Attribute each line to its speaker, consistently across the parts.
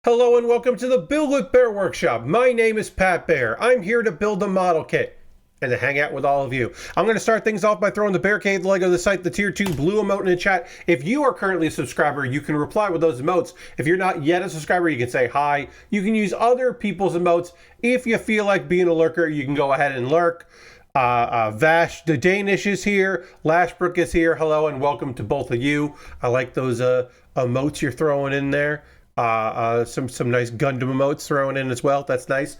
Speaker 1: Hello and welcome to the Build with Bear Workshop. My name is Pat Bear. I'm here to build a model kit and to hang out with all of you. I'm going to start things off by throwing the Barricade Lego the site, the tier 2 blue emote in the chat. If you are currently a subscriber, you can reply with those emotes. If you're not yet a subscriber, you can say hi. You can use other people's emotes. If you feel like being a lurker, you can go ahead and lurk. Vash the Danish is here. Lashbrook is here. Hello and welcome to both of you. I like those emotes you're throwing in there. Some nice Gundam emotes thrown in as well. That's nice.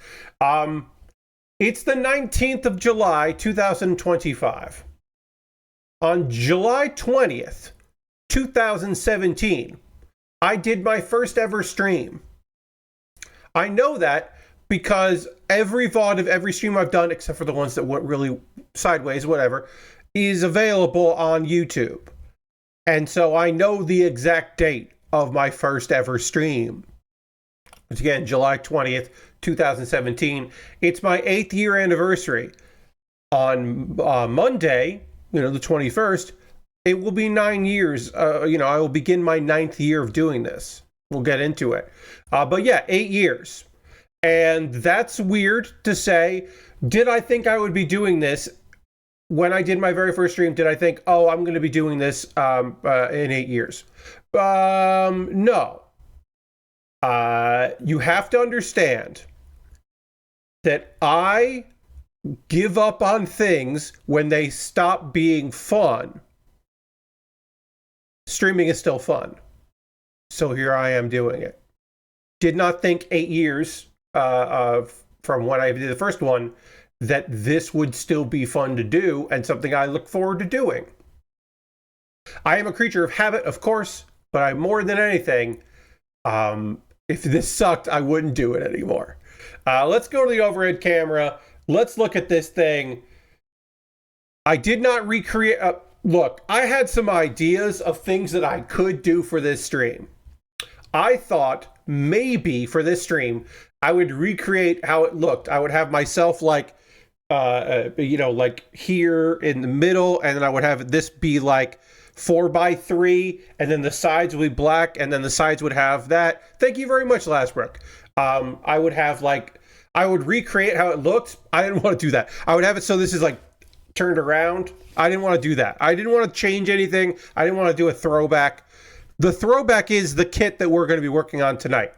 Speaker 1: It's the 19th of July, 2025. On July 20th, 2017, I did my first ever stream. I know that because every VOD of every stream I've done, except for the ones that went really sideways, whatever, is available on YouTube. And so I know the exact date of my first ever stream. It's again, July 20th, 2017. It's my 8th year anniversary. On Monday, the 21st, it will be 9 years. I will begin my 9th year of doing this. We'll get into it. But yeah, 8 years. And that's weird to say. Did I think I would be doing this? When I did my very first stream, did I think, oh, I'm going to be doing this in 8 years? No. You have to understand that I give up on things when they stop being fun. Streaming is still fun. So here I am doing it. Did not think 8 years from when I did the first one that this would still be fun to do and something I look forward to doing. I am a creature of habit, of course, but I more than anything, if this sucked, I wouldn't do it anymore. Let's go to the overhead camera. Let's look at this thing. I did not recreate... look, I had some ideas of things that I could do for this stream. I thought maybe for this stream, I would recreate how it looked. I would have myself like here in the middle, and then I would have this be like 4x3, and then the sides would be black, and then the sides would have that. Thank you very much, Lashbrook. I would recreate how it looked. I didn't want to do that. I would have it so this is like turned around. I didn't want to do that. I didn't want to change anything. I didn't want to do a throwback. The throwback is the kit that we're going to be working on tonight.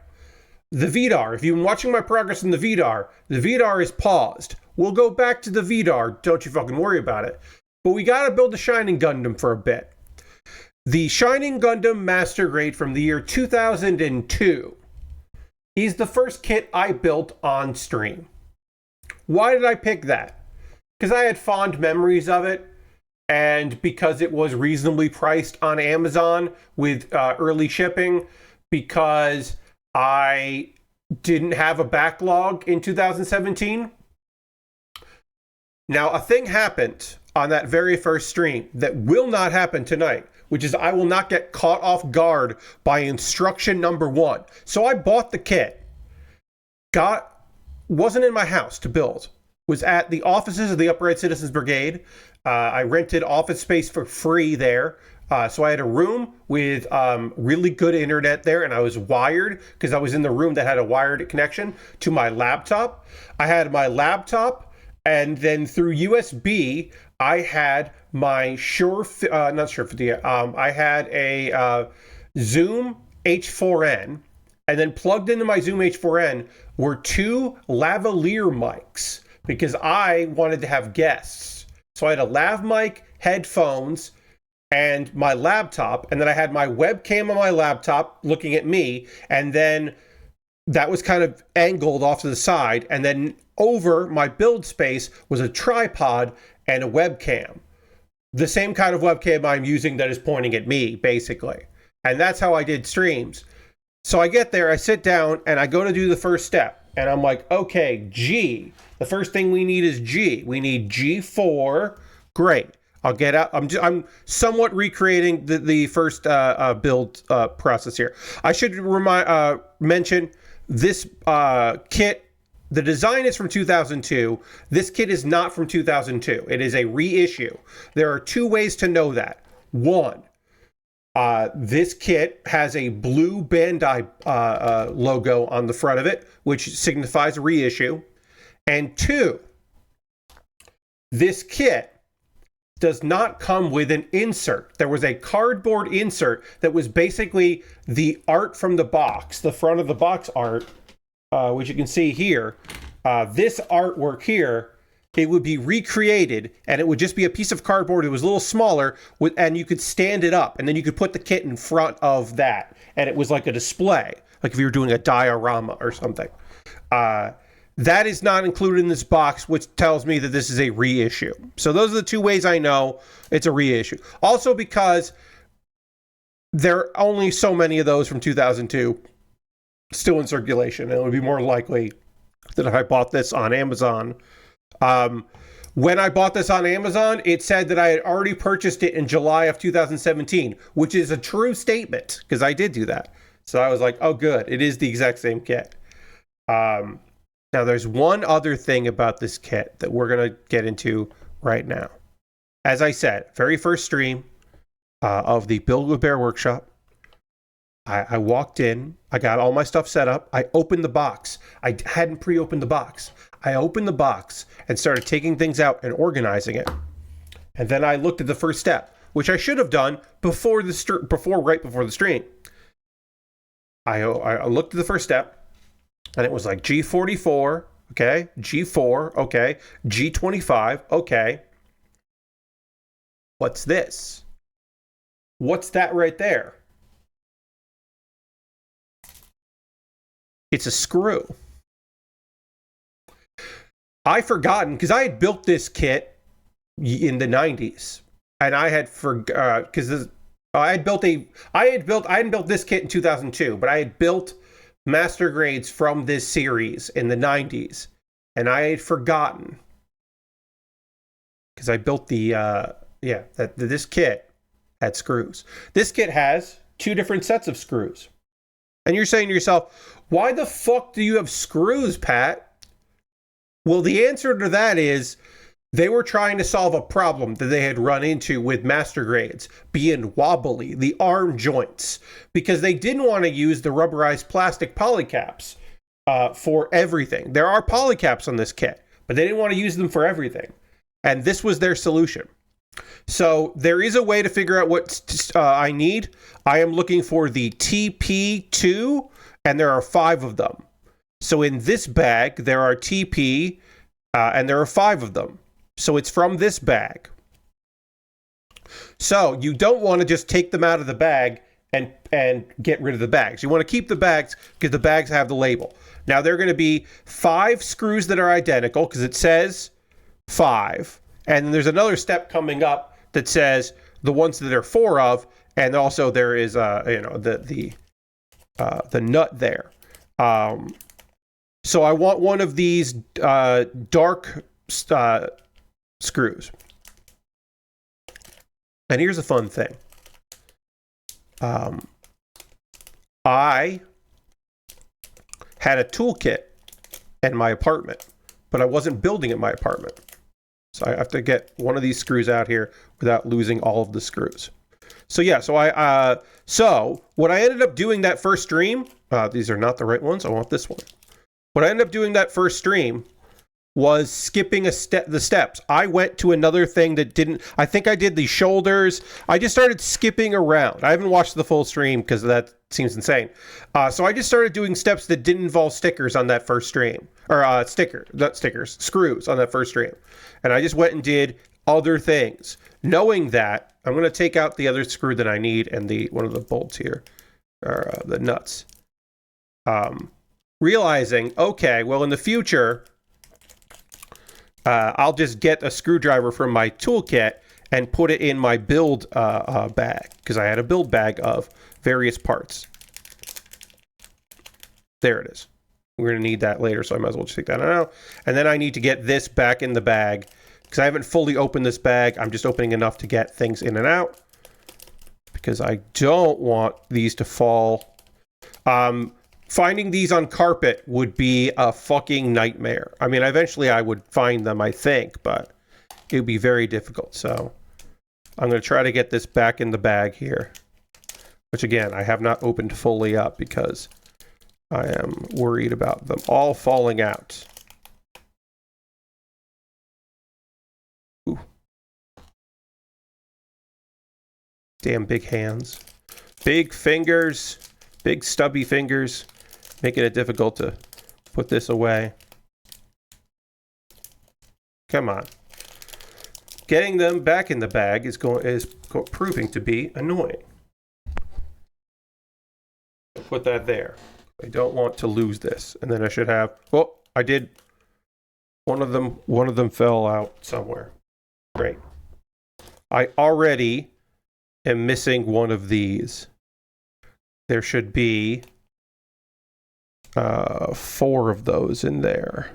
Speaker 1: The VDAR. If you've been watching my progress in the VDAR is paused. We'll go back to the VDAR. Don't you fucking worry about it. But we got to build the Shining Gundam for a bit. The Shining Gundam Master Grade from the year 2002 is the first kit I built on stream. Why did I pick that? Because I had fond memories of it, and because it was reasonably priced on Amazon with early shipping, because I didn't have a backlog in 2017. Now, a thing happened on that very first stream that will not happen tonight, which is I will not get caught off guard by instruction number 1. So I bought the kit. Wasn't in my house to build. Was at the offices of the Upright Citizens Brigade. I rented office space for free there. So I had a room with really good internet there, and I was wired because I was in the room that had a wired connection to my laptop. I had my laptop, and then through USB, I had my I had a Zoom H4n, and then plugged into my Zoom H4n were 2 lavalier mics because I wanted to have guests. So I had a lav mic, headphones, and my laptop, and then I had my webcam on my laptop looking at me, and then that was kind of angled off to the side, and then over my build space was a tripod and a webcam. The same kind of webcam I'm using that is pointing at me, basically. And that's how I did streams. So I get there, I sit down, and I go to do the first step, and I'm like, okay, G. The first thing we need is G. We need G4. Great. I'll get out. I'm somewhat recreating the first build process here. I should mention this kit. The design is from 2002. This kit is not from 2002. It is a reissue. There are 2 ways to know that. 1, This kit has a blue Bandai logo on the front of it, which signifies a reissue. And 2, this kit does not come with an insert. There was a cardboard insert that was basically the art from the box, the front of the box art, which you can see here. This artwork here, it would be recreated, and it would just be a piece of cardboard. It was a little smaller, and you could stand it up, and then you could put the kit in front of that, and it was like a display, like if you were doing a diorama or something. That is not included in this box, which tells me that this is a reissue. So those are the 2 ways I know it's a reissue. Also because there are only so many of those from 2002 still in circulation, and it would be more likely that if I bought this on Amazon. When I bought this on Amazon, it said that I had already purchased it in July of 2017, which is a true statement, because I did do that. So I was like, oh, good. It is the exact same kit. Now, there's one other thing about this kit that we're going to get into right now. As I said, very first stream of the Build with Bear workshop, I walked in, I got all my stuff set up, I opened the box. I hadn't pre-opened the box. I opened the box and started taking things out and organizing it. And then I looked at the first step, which I should have done right before the stream. I looked at the first step, and it was like G44, okay, G4, okay, G25, okay. What's this? What's that right there? It's a screw. I forgotten, because I had built this kit in the 90s, and I had because I hadn't built this kit in 2002, but I had built master grades from this series in the 90s, and I had forgotten, because I built this kit had screws. This kit has 2 different sets of screws. And you're saying to yourself, why the fuck do you have screws, Pat? Well, the answer to that is they were trying to solve a problem that they had run into with master grades being wobbly, the arm joints, because they didn't want to use the rubberized plastic polycaps for everything. There are polycaps on this kit, but they didn't want to use them for everything. And this was their solution. So there is a way to figure out what I need. I am looking for the TP2, and there are 5 of them. So in this bag, there are TP, and there are 5 of them. So it's from this bag. So you don't want to just take them out of the bag and get rid of the bags. You want to keep the bags because the bags have the label. Now, there are going to be 5 screws that are identical because it says 5. And there's another step coming up that says the ones that there are 4 of, and also there is the nut there. So I want one of these dark screws. And here's a fun thing. I had a toolkit in my apartment, but I wasn't building in my apartment. So I have to get one of these screws out here without losing all of the screws. So yeah, so what I ended up doing that first stream, these are not the right ones, I want this one. What I ended up doing that first stream was skipping the steps. I went to another thing that didn't, I think I did the shoulders. I just started skipping around. I haven't watched the full stream because that seems insane. So I just started doing steps that didn't involve stickers on that first stream. Or screws on that first stream. And I just went and did other things. Knowing that, I'm going to take out the other screw that I need and one of the bolts here, or the nuts. Realizing, okay, well in the future, I'll just get a screwdriver from my toolkit and put it in my build bag, because I had a build bag of various parts. There it is. We're going to need that later, so I might as well just take that out. And then I need to get this back in the bag, because I haven't fully opened this bag. I'm just opening enough to get things in and out, because I don't want these to fall. Finding these on carpet would be a fucking nightmare. I mean, eventually I would find them, I think, but it would be very difficult. So I'm going to try to get this back in the bag here. which again, I have not opened fully up because I am worried about them all falling out. Ooh. Damn big hands. Big fingers, big stubby fingers, making it difficult to put this away. Come on. Getting them back in the bag is proving to be annoying. Put that there. I don't want to lose this. And then I should have, oh, I did. One of them fell out somewhere. Great. I already am missing one of these. There should be 4 of those in there.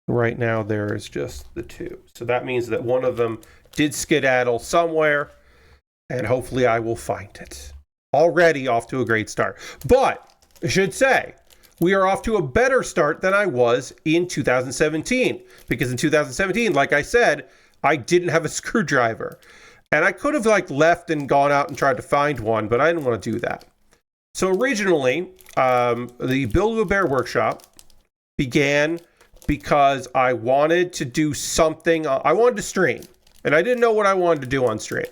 Speaker 1: Right now there is just the 2. So that means that one of them did skedaddle somewhere, and hopefully I will find it. Already off to a great start. But I should say, we are off to a better start than I was in 2017. Because in 2017, like I said, I didn't have a screwdriver. And I could have left and gone out and tried to find one, but I didn't want to do that. So originally, the Kuma Baer workshop began because I wanted to do something. I wanted to stream, and I didn't know what I wanted to do on stream.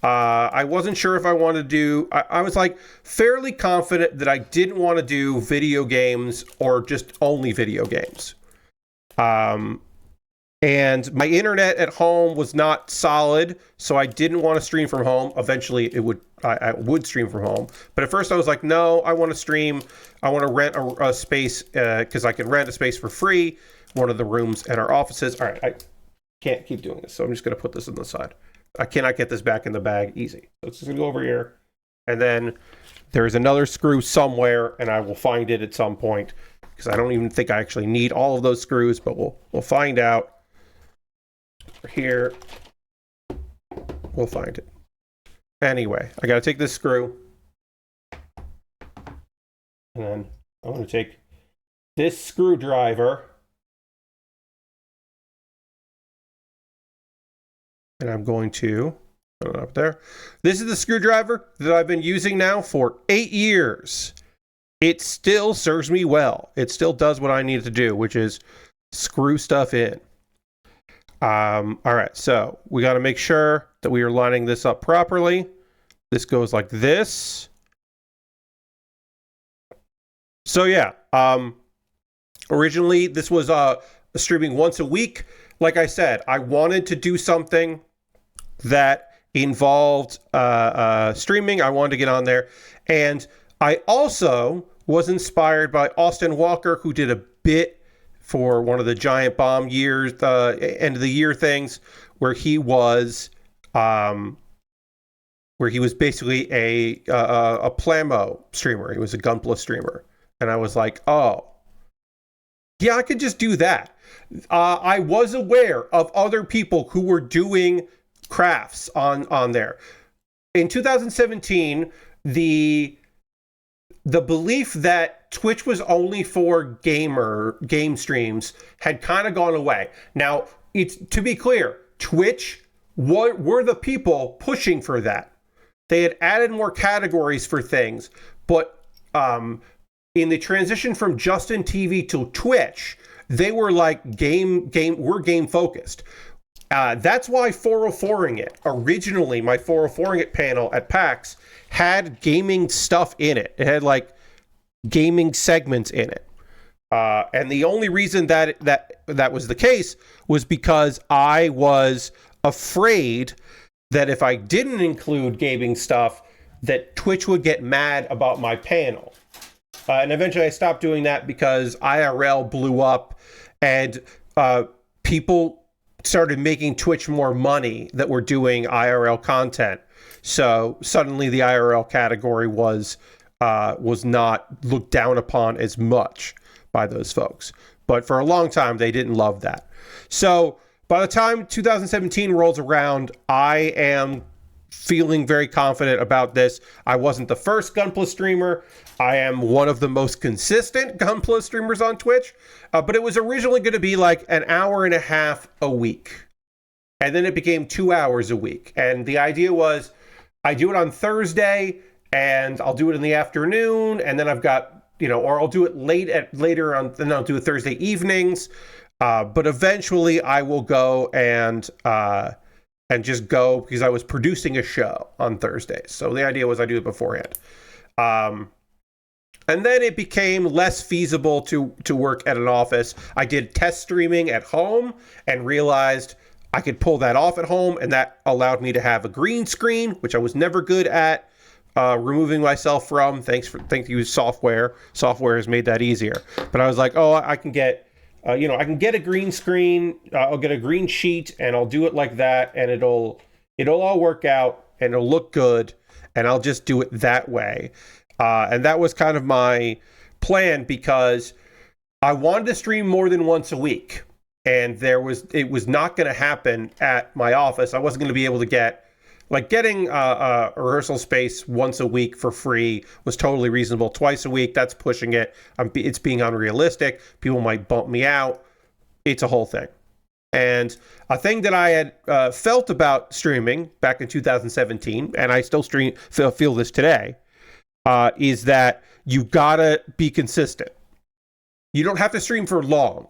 Speaker 1: I wasn't sure if I wanted to do. I was fairly confident that I didn't want to do video games or just only video games. And my internet at home was not solid, so I didn't want to stream from home. Eventually, I would stream from home. But at first I was like, no, I want to stream. I want to rent a space because I can rent a space for free, one of the rooms at our offices. All right, I can't keep doing this, so I'm just going to put this on the side. I cannot get this back in the bag easy. So it's just going to go over here. And then there's another screw somewhere, and I will find it at some point because I don't even think I actually need all of those screws, but we'll find out. Here, we'll find it. Anyway, I gotta take this screw, and then I'm gonna take this screwdriver, and I'm going to put it up there. This is the screwdriver that I've been using now for 8 years. It still serves me well. It still does what I need to do, which is screw stuff in. All right, so we got to make sure that we are lining this up properly. This goes like this. So yeah, originally this was streaming once a week. Like I said, I wanted to do something that involved streaming. I wanted to get on there. And I also was inspired by Austin Walker, who did a bit for one of the Giant Bomb years, end of the year things, where he was basically a Plamo streamer. He was a Gunpla streamer, and I was like, oh, yeah, I could just do that. I was aware of other people who were doing crafts on there. In 2017, the belief that Twitch was only for game streams had kind of gone away. Now, it's to be clear, Twitch were the people pushing for that. They had added more categories for things, but in the transition from Justin TV to Twitch, they were like we're game focused. That's why 404ing it. Originally, my 404ing it panel at PAX had gaming stuff in it. It had gaming segments in it. And the only reason that was the case was because I was afraid that if I didn't include gaming stuff, that Twitch would get mad about my panel. And eventually I stopped doing that because IRL blew up and people started making Twitch more money that were doing IRL content. So suddenly the IRL category was not looked down upon as much by those folks. But for a long time, they didn't love that. So by the time 2017 rolls around, I am feeling very confident about this. I wasn't the first Gunpla streamer. I am one of the most consistent Gunpla streamers on Twitch. But it was originally going to be an hour and a half a week. And then it became 2 hours a week. And the idea was I do it on Thursday and I'll do it in the afternoon, and then I've got, or I'll do it later on, then I'll do it Thursday evenings. But eventually I will go and just go, because I was producing a show on Thursdays. So the idea was I do it beforehand. And then it became less feasible to work at an office. I did test streaming at home and realized I could pull that off at home, and that allowed me to have a green screen, which I was never good at removing myself from. Thank you, software. Software has made that easier. But I was like, oh, I can get, I can get a green screen. I'll get a green sheet, and I'll do it like that, and it'll all work out, and it'll look good, and I'll just do it that way. And that was kind of my plan, because I wanted to stream more than once a week, and it was not going to happen at my office. I wasn't going to be able to getting a rehearsal space once a week for free was totally reasonable. Twice a week, that's pushing it. It's being unrealistic. People might bump me out. It's a whole thing. And a thing that I had felt about streaming back in 2017, and I still feel this today, is that you gotta be consistent. You don't have to stream for long.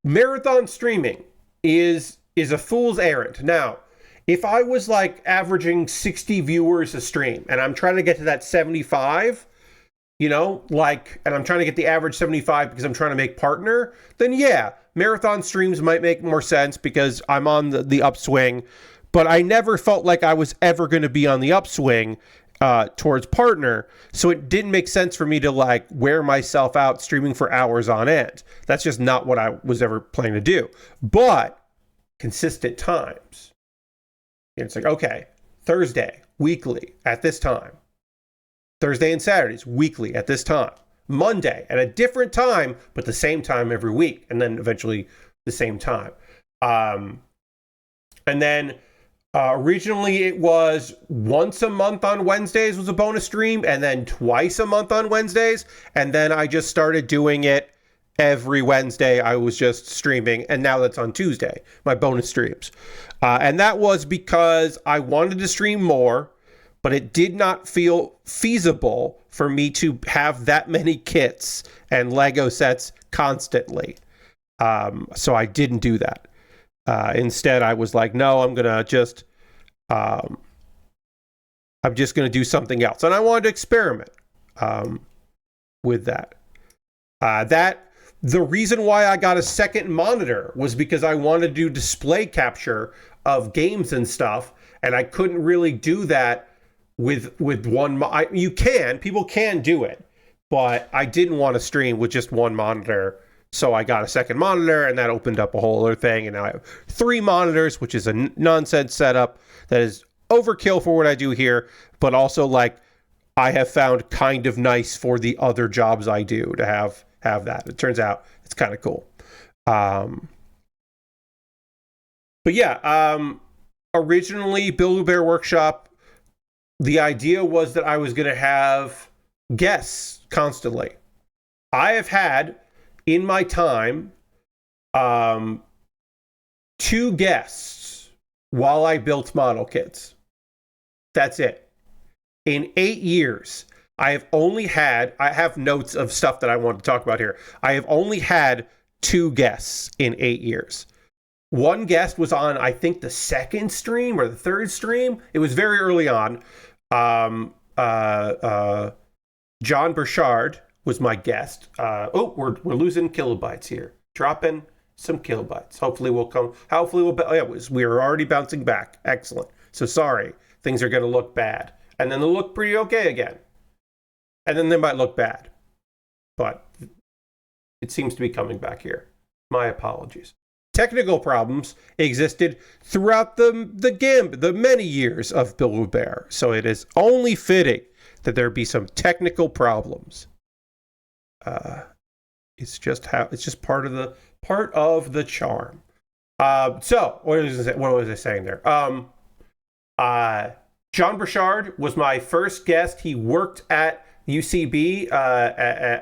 Speaker 1: Marathon streaming is a fool's errand. Now, if I was like averaging 60 viewers a stream, and I'm trying to get to that 75, and I'm trying to get the average 75 because I'm trying to make partner, then yeah, marathon streams might make more sense because I'm on the upswing. But I never felt like I was ever going to be on the upswing towards partner, so it didn't make sense for me to wear myself out streaming for hours on end. That's just not what I was ever planning to do. But consistent times, it's like, okay, Thursday weekly at this time, Thursday and Saturdays weekly at this time, Monday at a different time but the same time every week, and then eventually the same time. And then originally it was once a month on Wednesdays was a bonus stream, and then twice a month on Wednesdays. And then I just started doing it every Wednesday. I was just streaming, and now that's on Tuesday, my bonus streams. And that was because I wanted to stream more, but it did not feel feasible for me to have that many kits and Lego sets constantly. So I didn't do that. Instead, I was like, no, I'm just going to do something else. And I wanted to experiment with that. The reason why I got a second monitor was because I wanted to do display capture of games and stuff, and I couldn't really do that with one. People can do it, but I didn't want to stream with just one monitor. So I got a second monitor, and that opened up a whole other thing. And now I have 3 monitors, which is a nonsense setup that is overkill for what I do here, but also I have found kind of nice for the other jobs I do to have that. It turns out it's kind of cool. But yeah, originally Build Bear Workshop, the idea was that I was going to have guests constantly. I have had in my time 2 guests while I built model kits. That's it. In 8 years, I have notes of stuff that I want to talk about here. I have only had 2 guests in 8 years. One guest was on, I think, the 2nd stream or the 3rd stream. It was very early on. John Burchard was my guest. We're losing kilobytes here. Dropping some kilobytes. Hopefully we'll. We were already bouncing back. Excellent. So sorry, things are going to look bad, and then they'll look pretty okay again, and then they might look bad, but it seems to be coming back here. My apologies. Technical problems existed throughout the many years of Build Bear, so it is only fitting that there be some technical problems. It's just part of the charm. So what was I saying there? John Burchard was my first guest. He worked at UCB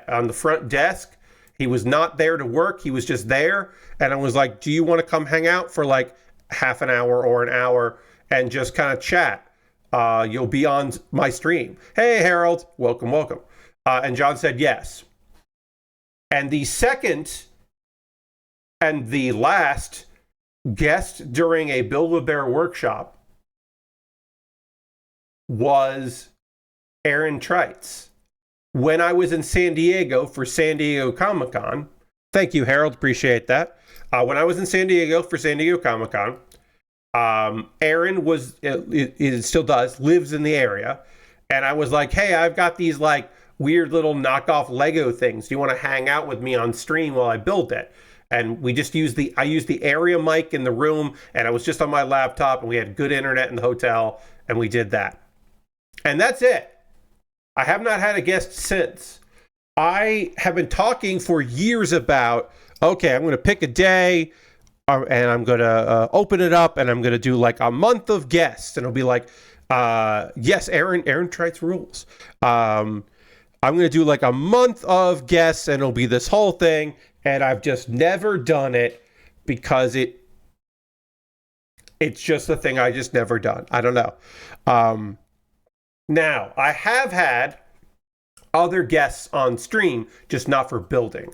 Speaker 1: on the front desk. He was not there to work. He was just there. And I was like, do you want to come hang out for half an hour or an hour and just kind of chat? you'll be on my stream. Hey, Harold, welcome, welcome. And John said yes. And the second and the last guest during a Build-A-Bear workshop was Aaron Trites. When I was in San Diego for San Diego Comic-Con, thank you, Harold, appreciate that. When I was in San Diego for San Diego Comic-Con, Aaron was, it still does, lives in the area. And I was like, hey, I've got these like weird little knockoff Lego things. Do you want to hang out with me on stream while I build it? And we just used I used the area mic in the room, and I was just on my laptop, and we had good internet in the hotel, and we did that. And that's it. I have not had a guest since. I have been talking for years about, okay, I'm going to pick a day, and I'm going to open it up, and I'm going to do like a month of guests, and it'll be like, yes, Aaron Trites rules. I'm going to do like a month of guests, and it'll be this whole thing, and I've just never done it because it's just a thing I just never done. I don't know. Now, I have had other guests on stream, just not for building.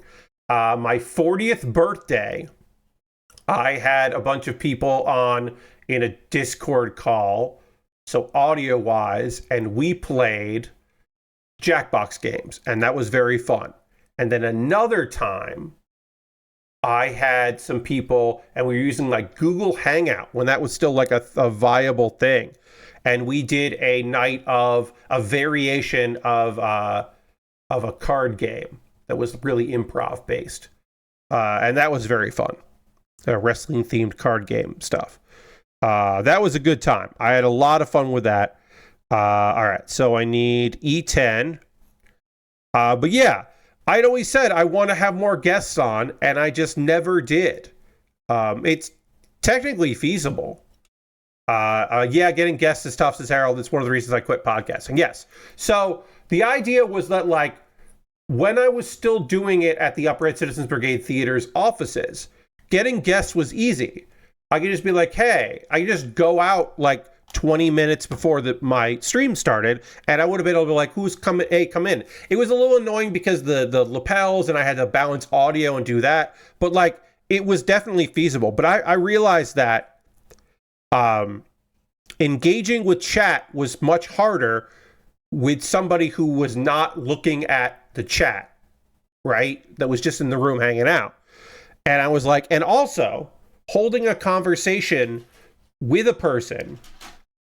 Speaker 1: My 40th birthday, I had a bunch of people on in a Discord call, so audio-wise, and we played Jackbox games, and that was very fun. And then another time, I had some people, and we were using like Google Hangout when that was still like a viable thing. And we did a night of a variation of a card game that was really improv based. And that was very fun. Wrestling themed card game stuff. That was a good time. I had a lot of fun with that. All right, so I need E10. But yeah, I'd always said I want to have more guests on, and I just never did. It's technically feasible. Yeah, getting guests is tough, says Harold. It's one of the reasons I quit podcasting. Yes. So the idea was that, like, when I was still doing it at the Upright Citizens Brigade Theater's offices, getting guests was easy. I could just be like, hey, I could just go out like 20 minutes before my stream started, and I would have been able to be like, who's coming? Hey, come in. It was a little annoying because the lapels, and I had to balance audio and do that. But like, it was definitely feasible. But I realized that engaging with chat was much harder with somebody who was not looking at the chat, right? That was just in the room hanging out. And I was like, and also holding a conversation with a person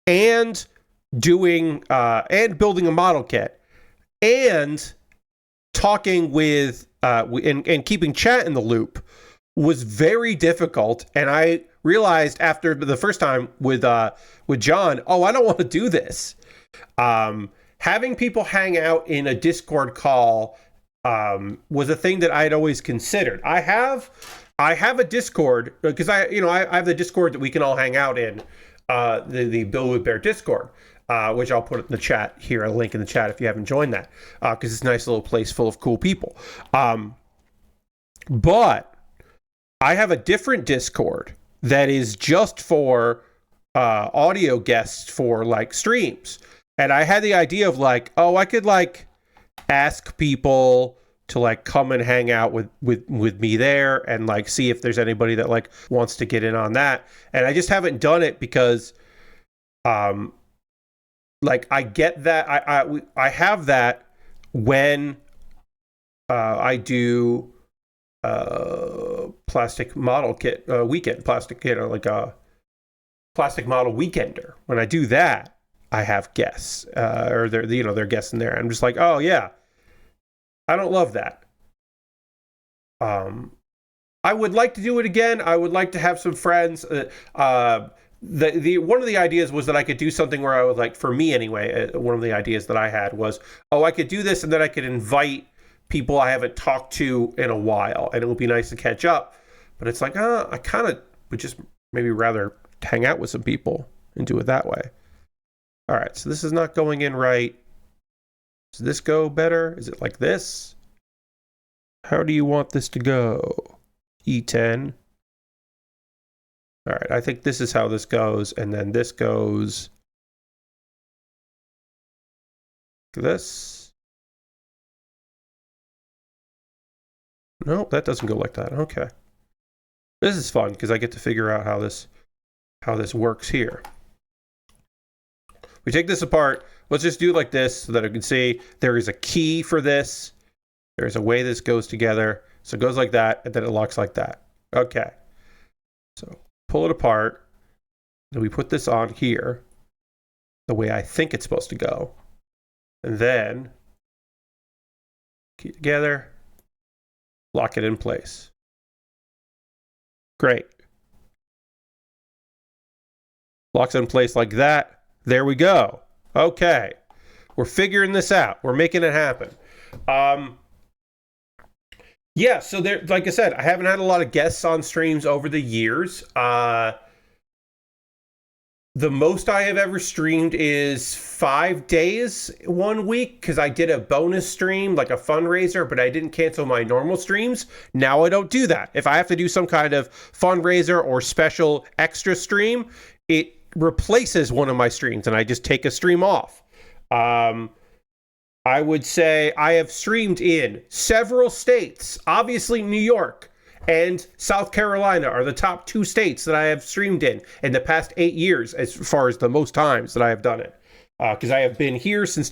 Speaker 1: and doing and building a model kit and talking with and keeping chat in the loop was very difficult. And I realized after the first time with John, oh, I don't want to do this. Having people hang out in a Discord call was a thing that I had always considered. I have a Discord because I have the Discord that we can all hang out in, the Build-A-Bear Discord, which I'll put in the chat here, a link in the chat if you haven't joined that, because it's a nice little place full of cool people. But I have a different Discord that is just for audio guests for like streams. And I had the idea of like, oh, I could like ask people to like come and hang out with me there and like see if there's anybody that like wants to get in on that. And I just haven't done it because like I get that I have that when I do plastic model kit weekend, plastic kit, like a plastic model weekender. When I do that, I have guests, or they're guests in there. I'm just like, oh yeah, I don't love that. I would like to do it again. I would like to have some friends. The one of the ideas was that I could do something where I would like, for me anyway, one of the ideas that I had was, oh, I could do this and then I could invite people I haven't talked to in a while, and it would be nice to catch up. But it's like, I kind of would just maybe rather hang out with some people and do it that way. All right, so this is not going in right. Does this go better? Is it like this? How do you want this to go? E10. All right, I think this is how this goes, and then this goes this. No, that doesn't go like that. Okay. This is fun because I get to figure out how this works here. We take this apart. Let's just do it like this so that I can see there is a key for this. There's a way this goes together. So it goes like that, and then it locks like that. Okay. So pull it apart. Then we put this on here the way I think it's supposed to go. And then key together, lock it in place. Great. Locks in place like that. There we go. Okay. We're figuring this out. We're making it happen. Yeah, so there, like I said, I haven't had a lot of guests on streams over the years. The most I have ever streamed is 5 days 1 week because I did a bonus stream, like a fundraiser, but I didn't cancel my normal streams. Now I don't do that. If I have to do some kind of fundraiser or special extra stream, it replaces one of my streams and I just take a stream off. I would say I have streamed in several states. Obviously, New York and South Carolina are the top 2 states that I have streamed in the past 8 years, as far as the most times that I have done it. Because I have been here since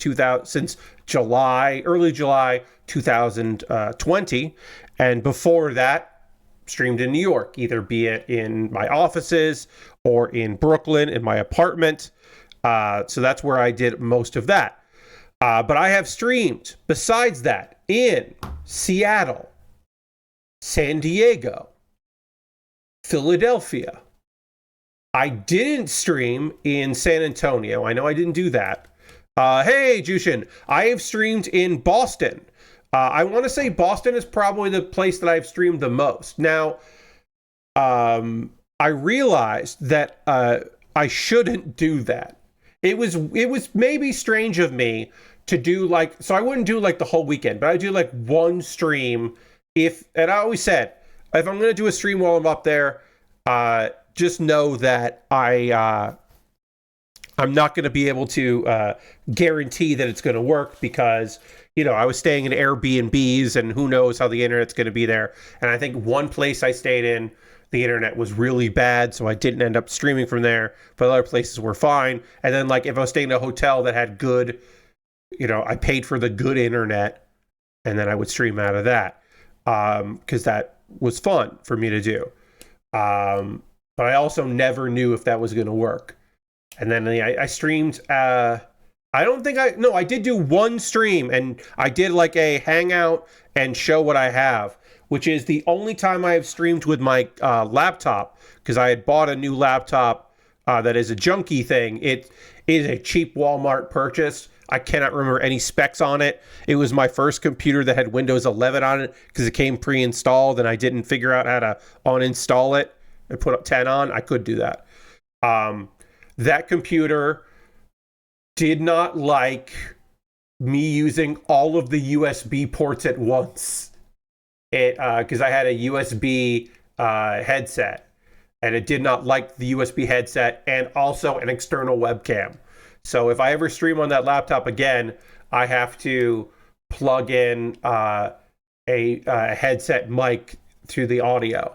Speaker 1: July, early July 2020, and before that, streamed in New York, either be it in my offices or in Brooklyn in my apartment. So that's where I did most of that. But I have streamed, besides that, in Seattle, San Diego, Philadelphia. I didn't stream in San Antonio. I know I didn't do that. Hey, Jushin, I have streamed in Boston. I want to say Boston is probably the place that I've streamed the most. Now, I realized that I shouldn't do that. It was maybe strange of me to do so I wouldn't do the whole weekend, but I do one stream and I always said, if I'm going to do a stream while I'm up there, just know that I'm not going to be able to guarantee that it's going to work because, I was staying in Airbnbs and who knows how the internet's going to be there. And I think one place I stayed in, the internet was really bad, so I didn't end up streaming from there, but other places were fine. And then if I was staying in a hotel that had good, I paid for the good internet and then I would stream out of that because that was fun for me to do. But I also never knew if that was going to work. And then I streamed, I did do one stream and I did a hangout and show what I have, which is the only time I have streamed with my laptop because I had bought a new laptop that is a junky thing. It is a cheap Walmart purchase. I cannot remember any specs on it. It was my first computer that had Windows 11 on it because it came pre-installed and I didn't figure out how to uninstall it and put up 10 on. I could do that. That computer did not like me using all of the USB ports at once. Because I had a USB headset and it did not like the USB headset and also an external webcam. So if I ever stream on that laptop again, I have to plug in a headset mic through the audio.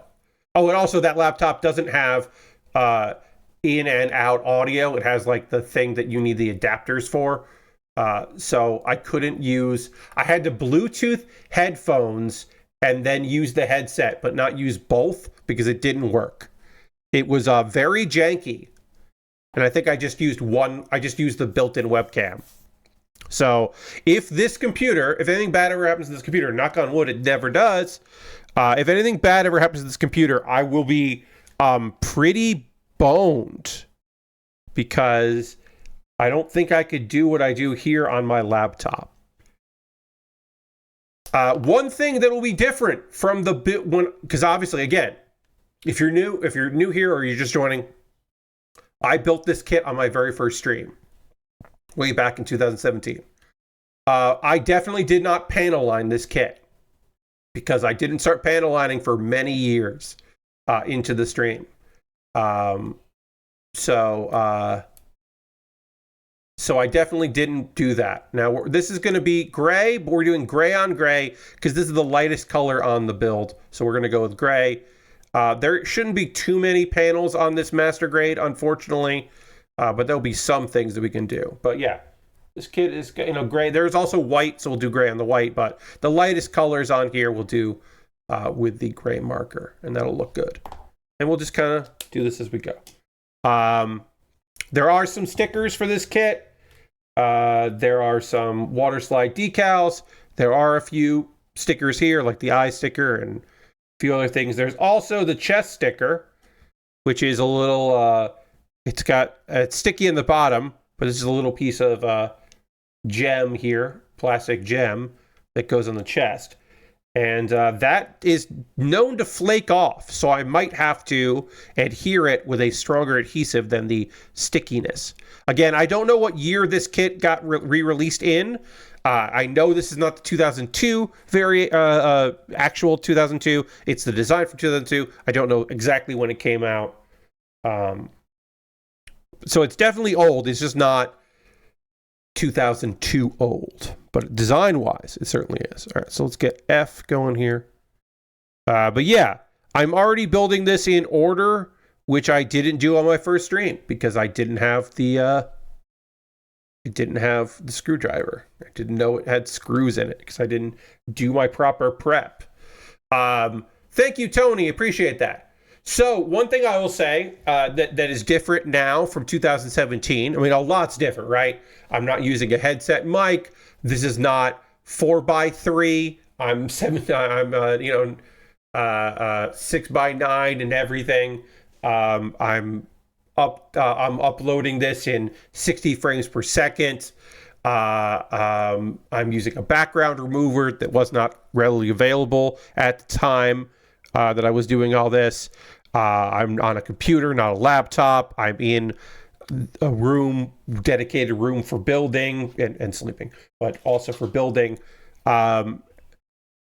Speaker 1: Oh, and also that laptop doesn't have in and out audio. It has the thing that you need the adapters for. So I had to Bluetooth headphones and then use the headset, but not use both because it didn't work. It was very janky. And I think I just used the built-in webcam. So if anything bad ever happens to this computer, knock on wood, it never does. If anything bad ever happens to this computer, I will be pretty boned because I don't think I could do what I do here on my laptop. One thing that will be different from the bit because obviously, again, if you're new here or you're just joining, I built this kit on my very first stream way back in 2017. I definitely did not panel line this kit because I didn't start panel lining for many years into the stream. So So I definitely didn't do that. Now, this is going to be gray, but we're doing gray on gray because this is the lightest color on the build. So we're going to go with gray. There shouldn't be too many panels on this master grade, unfortunately, but there'll be some things that we can do. But yeah, this kit is, gray. There's also white, so we'll do gray on the white, but the lightest colors on here we'll do with the gray marker, and that'll look good. And we'll just kind of do this as we go. There are some stickers for this kit. There are some water slide decals. There are a few stickers here, like the eye sticker and a few other things. There's also the chest sticker, which is a little, it's sticky in the bottom, but this is a little piece of gem here, plastic gem that goes on the chest. And that is known to flake off, so I might have to adhere it with a stronger adhesive than the stickiness. Again, I don't know what year this kit got re-released in. I know this is not the 2002 actual 2002. It's the design from 2002. I don't know exactly when it came out. So it's definitely old. It's just not 2002 old, but design-wise, it certainly is. All right, so let's get F going here. But yeah, I'm already building this in order, which I didn't do on my first stream because I didn't have the screwdriver. I didn't know it had screws in it because I didn't do my proper prep. Thank you, Tony. Appreciate that. So one thing I will say that is different now from 2017. I mean, a lot's different, right? I'm not using a headset mic. This is not 4x3. I'm 6x9 and everything. I'm uploading this in 60 frames per second. I'm using a background remover that was not readily available at the time that I was doing all this. I'm on a computer, not a laptop. I'm in a dedicated room for building and sleeping, but also for building.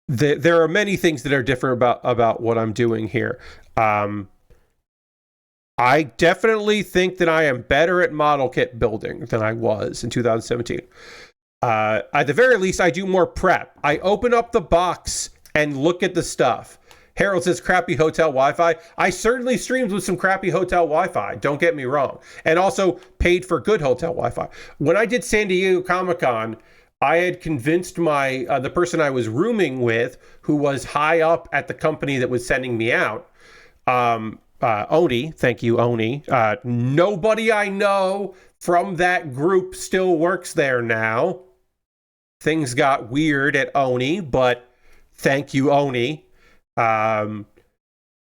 Speaker 1: There are many things that are different about what I'm doing here. I definitely think that I am better at model kit building than I was in 2017. At the very least, I do more prep. I open up the box and look at the stuff. Harold says crappy hotel Wi-Fi. I certainly streamed with some crappy hotel Wi-Fi, don't get me wrong. And also paid for good hotel Wi-Fi. When I did San Diego Comic-Con, I had convinced the person I was rooming with, who was high up at the company that was sending me out, Oni, thank you, Oni. Nobody I know from that group still works there now. Things got weird at Oni, but thank you, Oni. But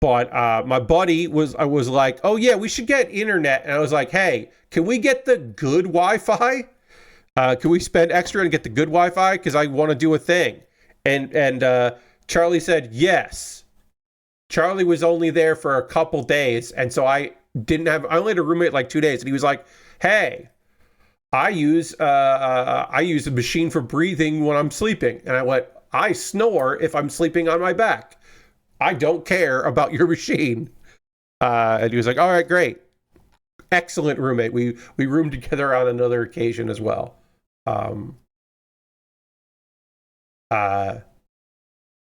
Speaker 1: my buddy was like, oh yeah, we should get internet. And I was like, hey, can we get the good Wi-Fi? Can we spend extra and get the good Wi-Fi? Because I want to do a thing. And Charlie said yes. Charlie was only there for a couple days, and so I only had a roommate like 2 days, and he was like, hey, I use a machine for breathing when I'm sleeping. And I went, I snore if I'm sleeping on my back. I don't care about your machine. And he was like, all right, great. Excellent roommate. We roomed together on another occasion as well.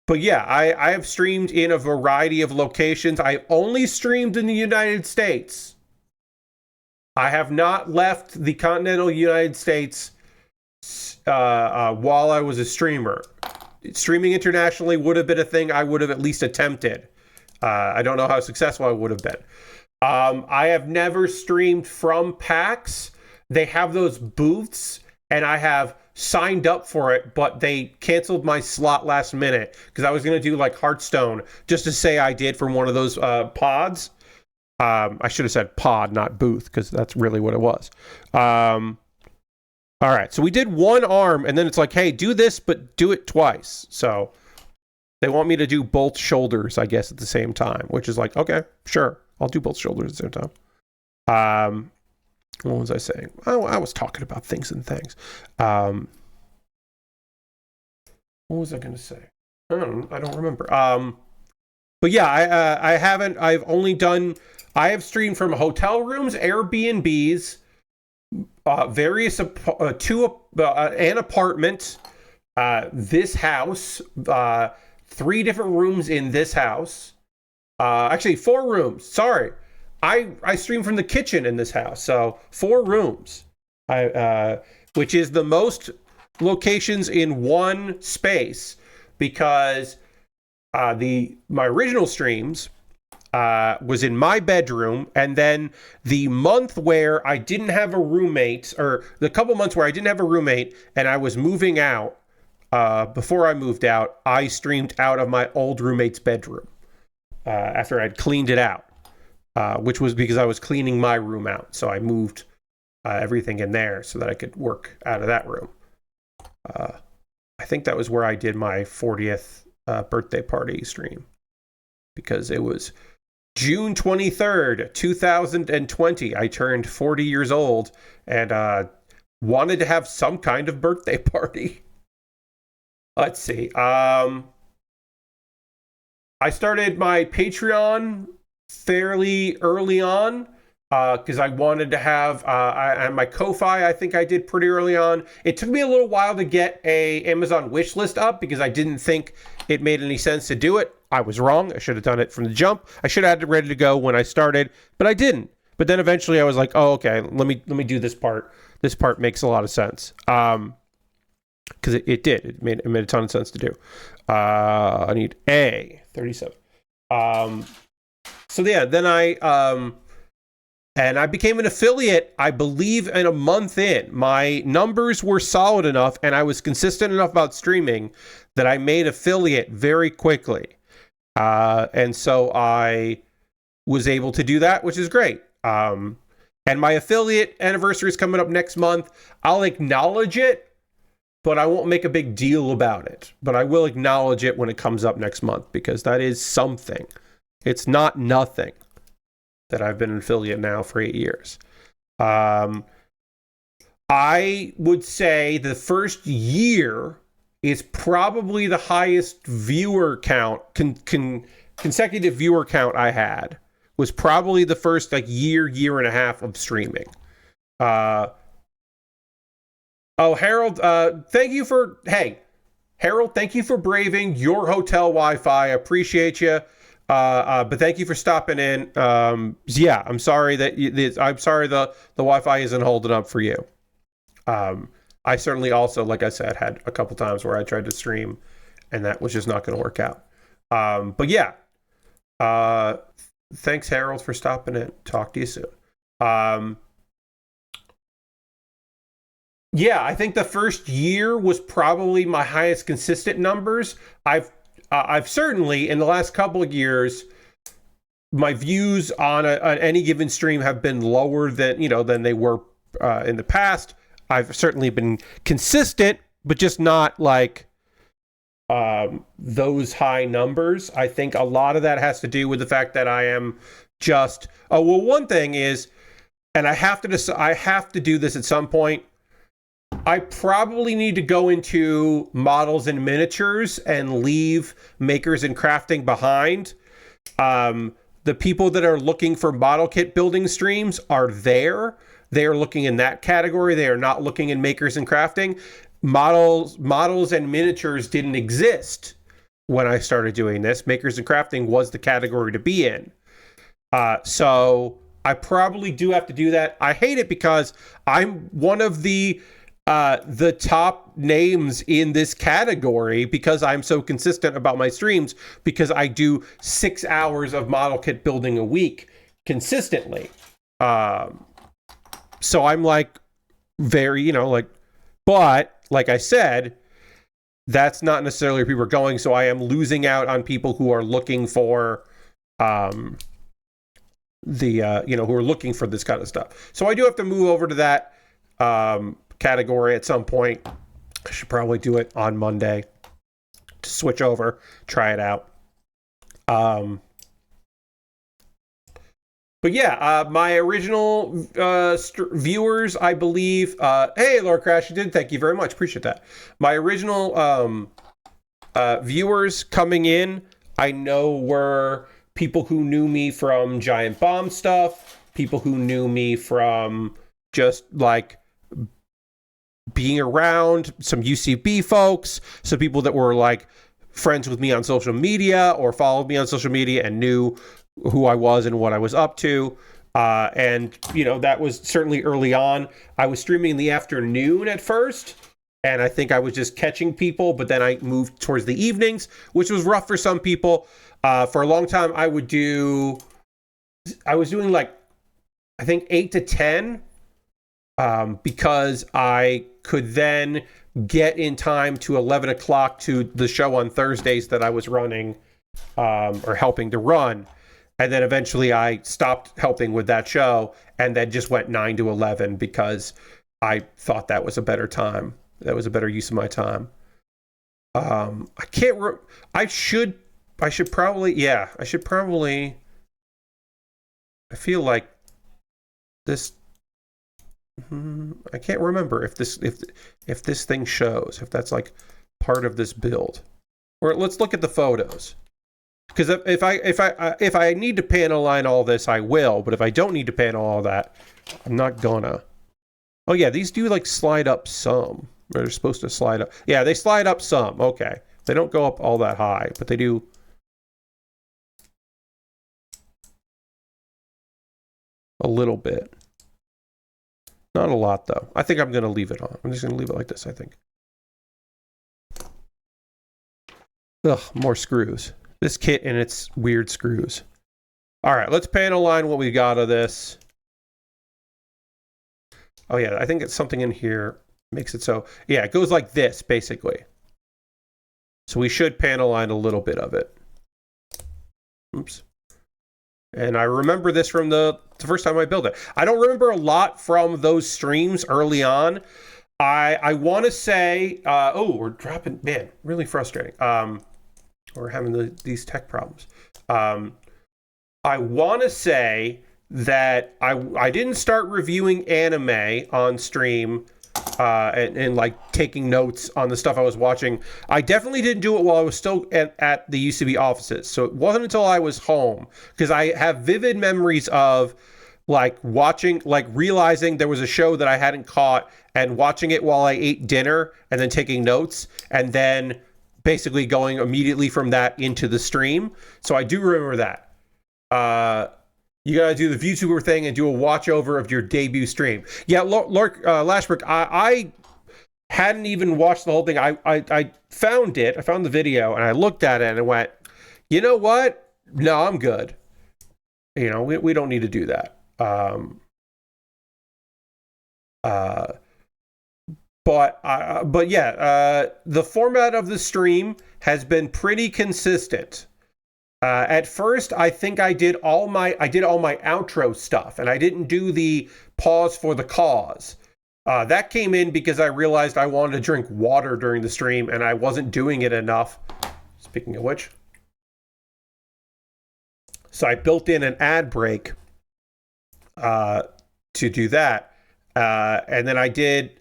Speaker 1: But yeah, I have streamed in a variety of locations. I only streamed in the United States. I have not left the continental United States while I was a streamer. Streaming internationally would have been a thing I would have at least attempted. I don't know how successful I would have been. I have never streamed from PAX. They have those booths, and I have signed up for it, but they canceled my slot last minute because I was going to do like Hearthstone just to say I did from one of those pods. I should have said pod, not booth, because that's really what it was. All right, so we did one arm, and then it's like, hey, do this, but do it twice. So they want me to do both shoulders, I guess, at the same time, which is like, okay, sure, I'll do both shoulders at the same time. What was I saying? Oh, I was talking about things and things. What was I going to say? I don't remember. But yeah, I haven't. I have streamed from hotel rooms, Airbnbs, various an apartment, this house, 3 different rooms in this house. Actually, 4 rooms. Sorry, I stream from the kitchen in this house, so 4 rooms. Which is the most locations in one space, because my original streams was in my bedroom, and then the month where I didn't have a roommate, or the couple months where I didn't have a roommate and I was moving out, before I moved out, I streamed out of my old roommate's bedroom after I'd cleaned it out, which was because I was cleaning my room out. So I moved everything in there so that I could work out of that room. I think that was where I did my 40th birthday party stream, because it was June 23rd, 2020. I turned 40 years old and wanted to have some kind of birthday party. Let's see. I started my Patreon fairly early on because I wanted to have and my Ko-Fi I think I did pretty early on. It took me a little while to get a Amazon wish list up because I didn't think it made any sense to do it. I was wrong. I should have done it from the jump. I should have had it ready to go when I started, but I didn't. But then eventually I was like, oh, okay, let me do this part. This part makes a lot of sense. Because it did. It made a ton of sense to do. I need a 37. So yeah, then I became an affiliate, I believe, in a month in. My numbers were solid enough and I was consistent enough about streaming that I made affiliate very quickly. And so I was able to do that, which is great. And my affiliate anniversary is coming up next month. I'll acknowledge it, but I won't make a big deal about it. But I will acknowledge it when it comes up next month, because that is something. It's not nothing that I've been an affiliate now for 8 years. I would say the first year is probably the highest viewer count, consecutive viewer count I had, was probably the first year and a half of streaming. Harold, thank you for braving your hotel Wi-Fi. I appreciate you. But thank you for stopping in. Yeah, I'm sorry that the Wi-Fi isn't holding up for you. I certainly also, like I said, had a couple times where I tried to stream and that was just not going to work out. But yeah, thanks Harold for stopping in. Talk to you soon. Yeah, I think the first year was probably my highest consistent numbers. I've certainly, in the last couple of years, my views on any given stream have been lower than they were in the past. I've certainly been consistent, but just not like those high numbers. I think a lot of that has to do with the fact that I am just. Oh well, one thing is, and I have to do this at some point. I probably need to go into models and miniatures and leave makers and crafting behind. The people that are looking for model kit building streams are there. They are looking in that category. They are not looking in makers and crafting. Models and miniatures didn't exist when I started doing this. Makers and crafting was the category to be in. So I probably do have to do that. I hate it because I'm one of the top names in this category because I'm so consistent about my streams, because I do 6 hours of model kit building a week consistently. So I'm like very, but like I said, that's not necessarily where people are going. So I am losing out on people who are looking for, who are looking for this kind of stuff. So I do have to move over to that, category at some point. I should probably do it on Monday to switch over, try it out. But yeah, my original viewers, I believe. Hey, Lord Crash, you did. Thank you very much. Appreciate that. My original viewers coming in, I know were people who knew me from Giant Bomb stuff, people who knew me from just like being around some UCB folks, some people that were like friends with me on social media or followed me on social media and knew who I was and what I was up to. And, you know, that was certainly early on. I was streaming in the afternoon at first, and I think I was just catching people, but then I moved towards the evenings, which was rough for some people. For a long time, I was doing like, I think 8 to 10, because I could then get in time to 11 o'clock to the show on Thursdays that I was running, or helping to run. And then eventually I stopped helping with that show and then just went 9 to 11 because I thought that was a better time. That was a better use of my time. I should probably, I feel like this, I can't remember if this thing shows, if that's like part of this build. Or let's look at the photos. Because if I need to panel line all this, I will. But if I don't need to panel all that, I'm not gonna. Oh yeah, these do like slide up some. They're supposed to slide up. Yeah, they slide up some. Okay, they don't go up all that high, but they do. A little bit. Not a lot though. I think I'm gonna leave it on. I'm just gonna leave it like this, I think. Ugh, more screws. This kit and its weird screws. All right, let's panel line what we got of this. Oh yeah, I think it's something in here makes it so. Yeah, it goes like this, basically. So we should panel line a little bit of it. Oops. And I remember this from the first time I built it. I don't remember a lot from those streams early on. I want to say, oh, we're dropping, man, really frustrating. We're having these tech problems. I want to say that I didn't start reviewing anime on stream and like taking notes on the stuff I was watching. I definitely didn't do it while I was still at the UCB offices. So it wasn't until I was home, because I have vivid memories of like watching, like realizing there was a show that I hadn't caught and watching it while I ate dinner and then taking notes and then basically going immediately from that into the stream. So I do remember that. You gotta do the VTuber thing and do a watch over of your debut stream. Yeah, Lashbrook, I hadn't even watched the whole thing. I found it. I found the video and I looked at it and I went, you know what? No, I'm good. You know, we don't need to do that. But yeah, the format of the stream has been pretty consistent. At first, I think I did all my outro stuff, and I didn't do the pause for the cause. That came in because I realized I wanted to drink water during the stream, and I wasn't doing it enough. Speaking of which, so I built in an ad break to do that. And then I did,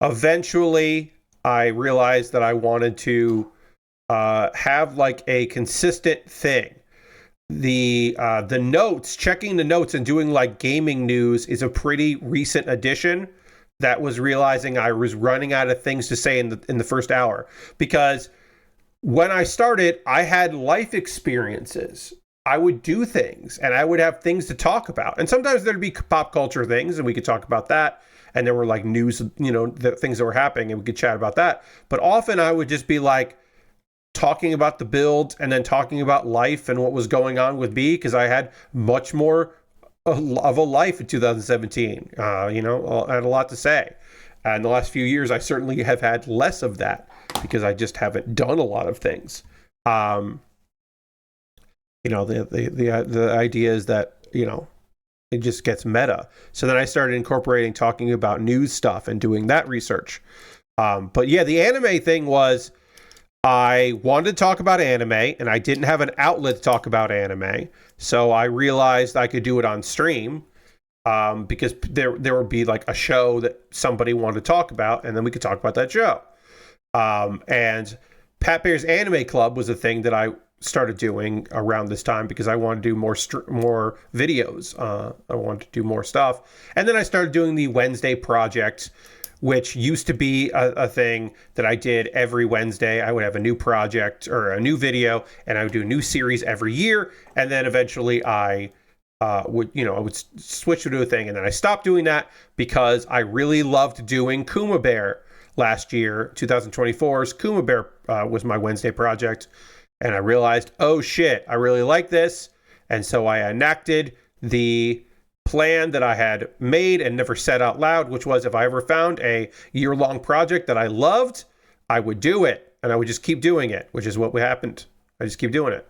Speaker 1: eventually I realized that I wanted to have like a consistent thing. The notes, checking the notes and doing like gaming news is a pretty recent addition. That was realizing I was running out of things to say in the first hour, because when I started, I had life experiences. I would do things and I would have things to talk about. And sometimes there'd be pop culture things and we could talk about that. And there were like news, you know, the things that were happening and we could chat about that. But often I would just be like talking about the build and then talking about life and what was going on with me, because I had much more of a life in 2017. You know, I had a lot to say. And the last few years, I certainly have had less of that because I just haven't done a lot of things. You know, the idea is that, you know, it just gets meta. So then I started incorporating talking about news stuff and doing that research. But yeah, the anime thing was, I wanted to talk about anime and I didn't have an outlet to talk about anime. So I realized I could do it on stream, because there would be like a show that somebody wanted to talk about and then we could talk about that show. And Pat Bear's Anime Club was a thing that I started doing around this time because I wanted to do more videos. I wanted to do more stuff. And then I started doing the Wednesday project, which used to be a thing that I did every Wednesday. I would have a new project or a new video, and I would do a new series every year. And then eventually I would switch to do a thing. And then I stopped doing that because I really loved doing Kuma Baer last year. 2024's Kuma Baer was my Wednesday project. And I realized, oh shit, I really like this. And so I enacted the plan that I had made and never said out loud, which was if I ever found a year-long project that I loved, I would do it. And I would just keep doing it, which is what happened. I just keep doing it.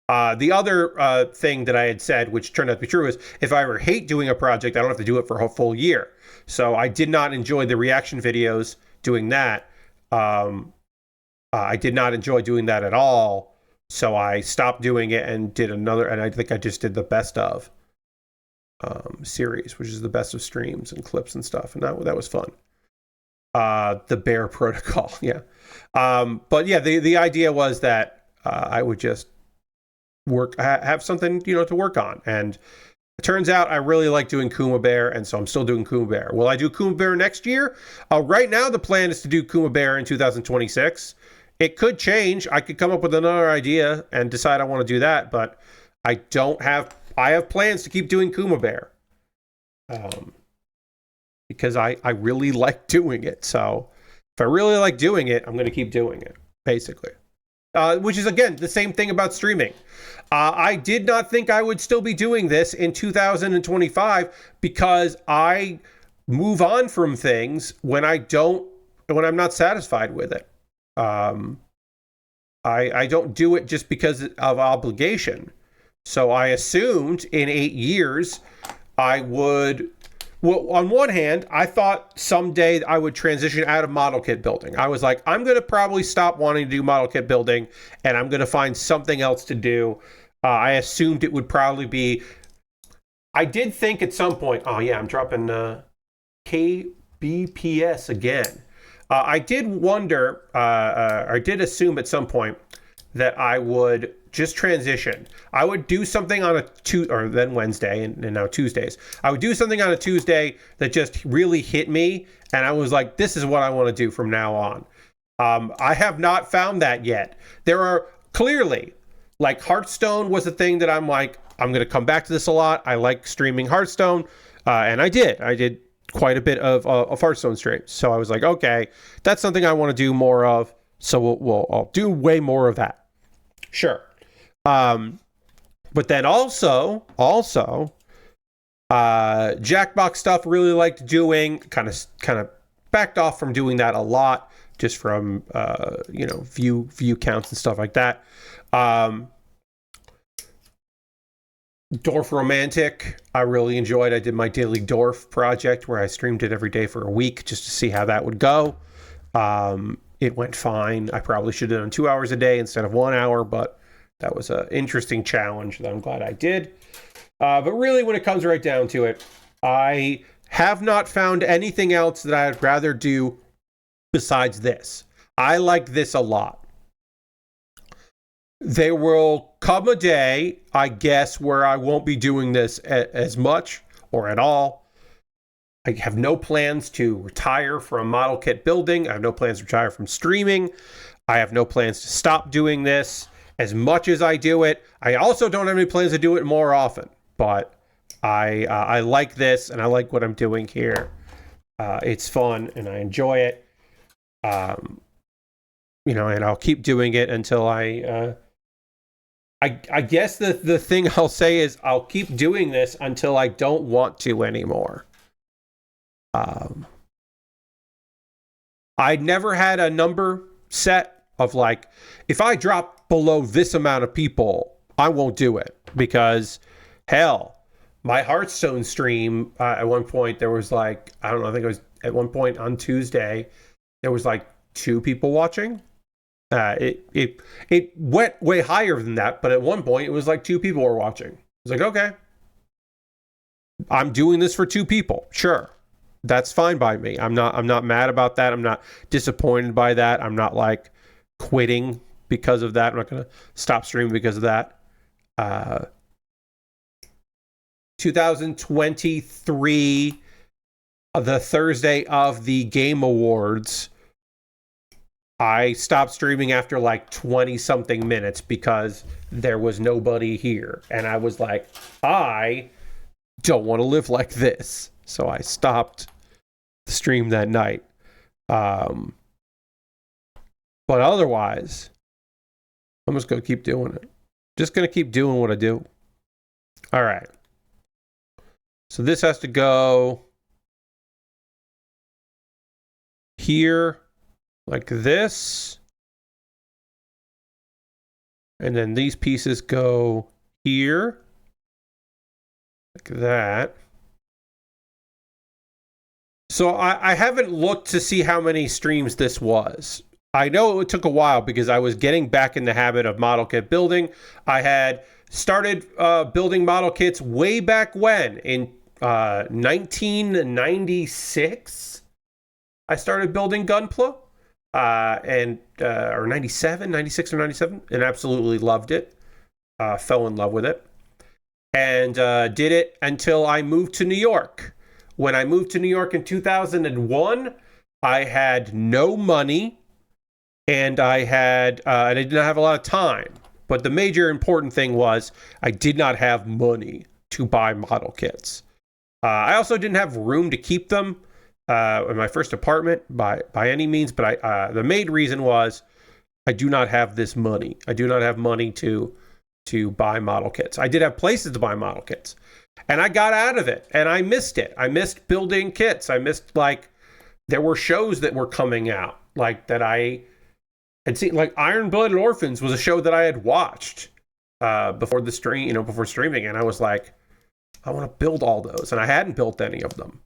Speaker 1: The other thing that I had said, which turned out to be true, is if I ever hate doing a project, I don't have to do it for a full year. So I did not enjoy the reaction videos doing that. I did not enjoy doing that at all. So I stopped doing it and did another, and I think I just did the best of series, which is the best of streams and clips and stuff. And that was fun. The Bear Protocol. Yeah. But yeah, the idea was that I would just have something, to work on. And it turns out I really like doing Kuma Baer, and so I'm still doing Kuma Baer. Will I do Kuma Baer next year? Right now, the plan is to do Kuma Baer in 2026. It could change. I could come up with another idea and decide I want to do that, but I have plans to keep doing Kuma Baer. Because I really like doing it. So if I really like doing it, I'm going to keep doing it, basically. Which is, again, the same thing about streaming. I did not think I would still be doing this in 2025 because I move on from things when I'm not satisfied with it. I don't do it just because of obligation. So I assumed in 8 years I would. Well, on one hand, I thought someday I would transition out of model kit building. I was like, I'm going to probably stop wanting to do model kit building, and I'm going to find something else to do. I assumed it would probably be. I did think at some point. Oh yeah, I'm dropping KBPS again. I did wonder. I did assume at some point that I would just transition. I would do something on or then Wednesday and now Tuesdays. I would do something on a Tuesday that just really hit me, and I was like, this is what I want to do from now on. I have not found that yet. There are clearly, like, Hearthstone was a thing that I'm like, I'm going to come back to this a lot. I like streaming Hearthstone, and I did quite a bit of Hearthstone streams. So I was like, okay, that's something I want to do more of. So I'll do way more of that. Sure. But then also, Jackbox stuff really liked doing, kind of backed off from doing that a lot, just from, view counts and stuff like that. Dwarf Romantic, I really enjoyed. I did my daily Dwarf project where I streamed it every day for a week just to see how that would go. It went fine. I probably should have done 2 hours a day instead of 1 hour, but that was an interesting challenge that I'm glad I did. But really, when it comes right down to it, I have not found anything else that I'd rather do besides this. I like this a lot. There will come a day, I guess, where I won't be doing this as much or at all. I have no plans to retire from model kit building. I have no plans to retire from streaming. I have no plans to stop doing this as much as I do it. I also don't have any plans to do it more often, but I like this and I like what I'm doing here. It's fun and I enjoy it. And I'll keep doing it until I guess the thing I'll say is I'll keep doing this until I don't want to anymore. I never had a number set of like, if I drop below this amount of people, I won't do it, because hell, my Hearthstone stream, at one point there was like, I don't know, I think it was at one point on Tuesday, there was like 2 people watching. It went way higher than that, but at one point it was like 2 people were watching. I was like, okay, I'm doing this for 2 people. Sure. That's fine by me. I'm not mad about that. I'm not disappointed by that. I'm not like quitting because of that. I'm not going to stop streaming because of that. 2023, the Thursday of the Game Awards, I stopped streaming after like 20 something minutes because there was nobody here. And I was like, I don't want to live like this. So I stopped the stream that night. But otherwise, I'm just going to keep doing it. Just going to keep doing what I do. All right. So this has to go here like this. And then these pieces go here like that. So I haven't looked to see how many streams this was. I know it took a while because I was getting back in the habit of model kit building. I had started building model kits way back when, in 1996. I started building Gunpla, or 97, 96 or 97, and absolutely loved it. Fell in love with it. And did it until I moved to New York. When I moved to New York in 2001, I had no money. And I did not have a lot of time. But the major important thing was I did not have money to buy model kits. I also didn't have room to keep them in my first apartment by any means. But the main reason was I do not have this money. I do not have money to buy model kits. I did have places to buy model kits. And I got out of it. And I missed it. I missed building kits. I missed, like, there were shows that were coming out, like, that I had seen. Like Iron Blooded Orphans was a show that I had watched before the stream, before streaming, and I was like, I want to build all those, and I hadn't built any of them,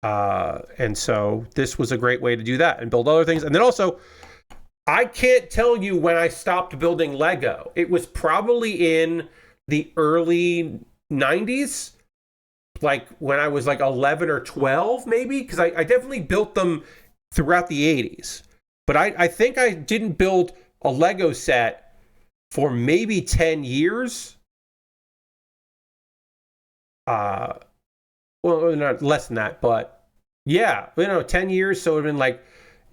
Speaker 1: and so this was a great way to do that and build other things. And then also, I can't tell you when I stopped building Lego. It was probably in the early 90s, like when I was like 11 or 12, maybe, because I definitely built them throughout the 80s. But I think I didn't build a Lego set for maybe 10 years. Well, not less than that, but yeah, 10 years. So it would have been like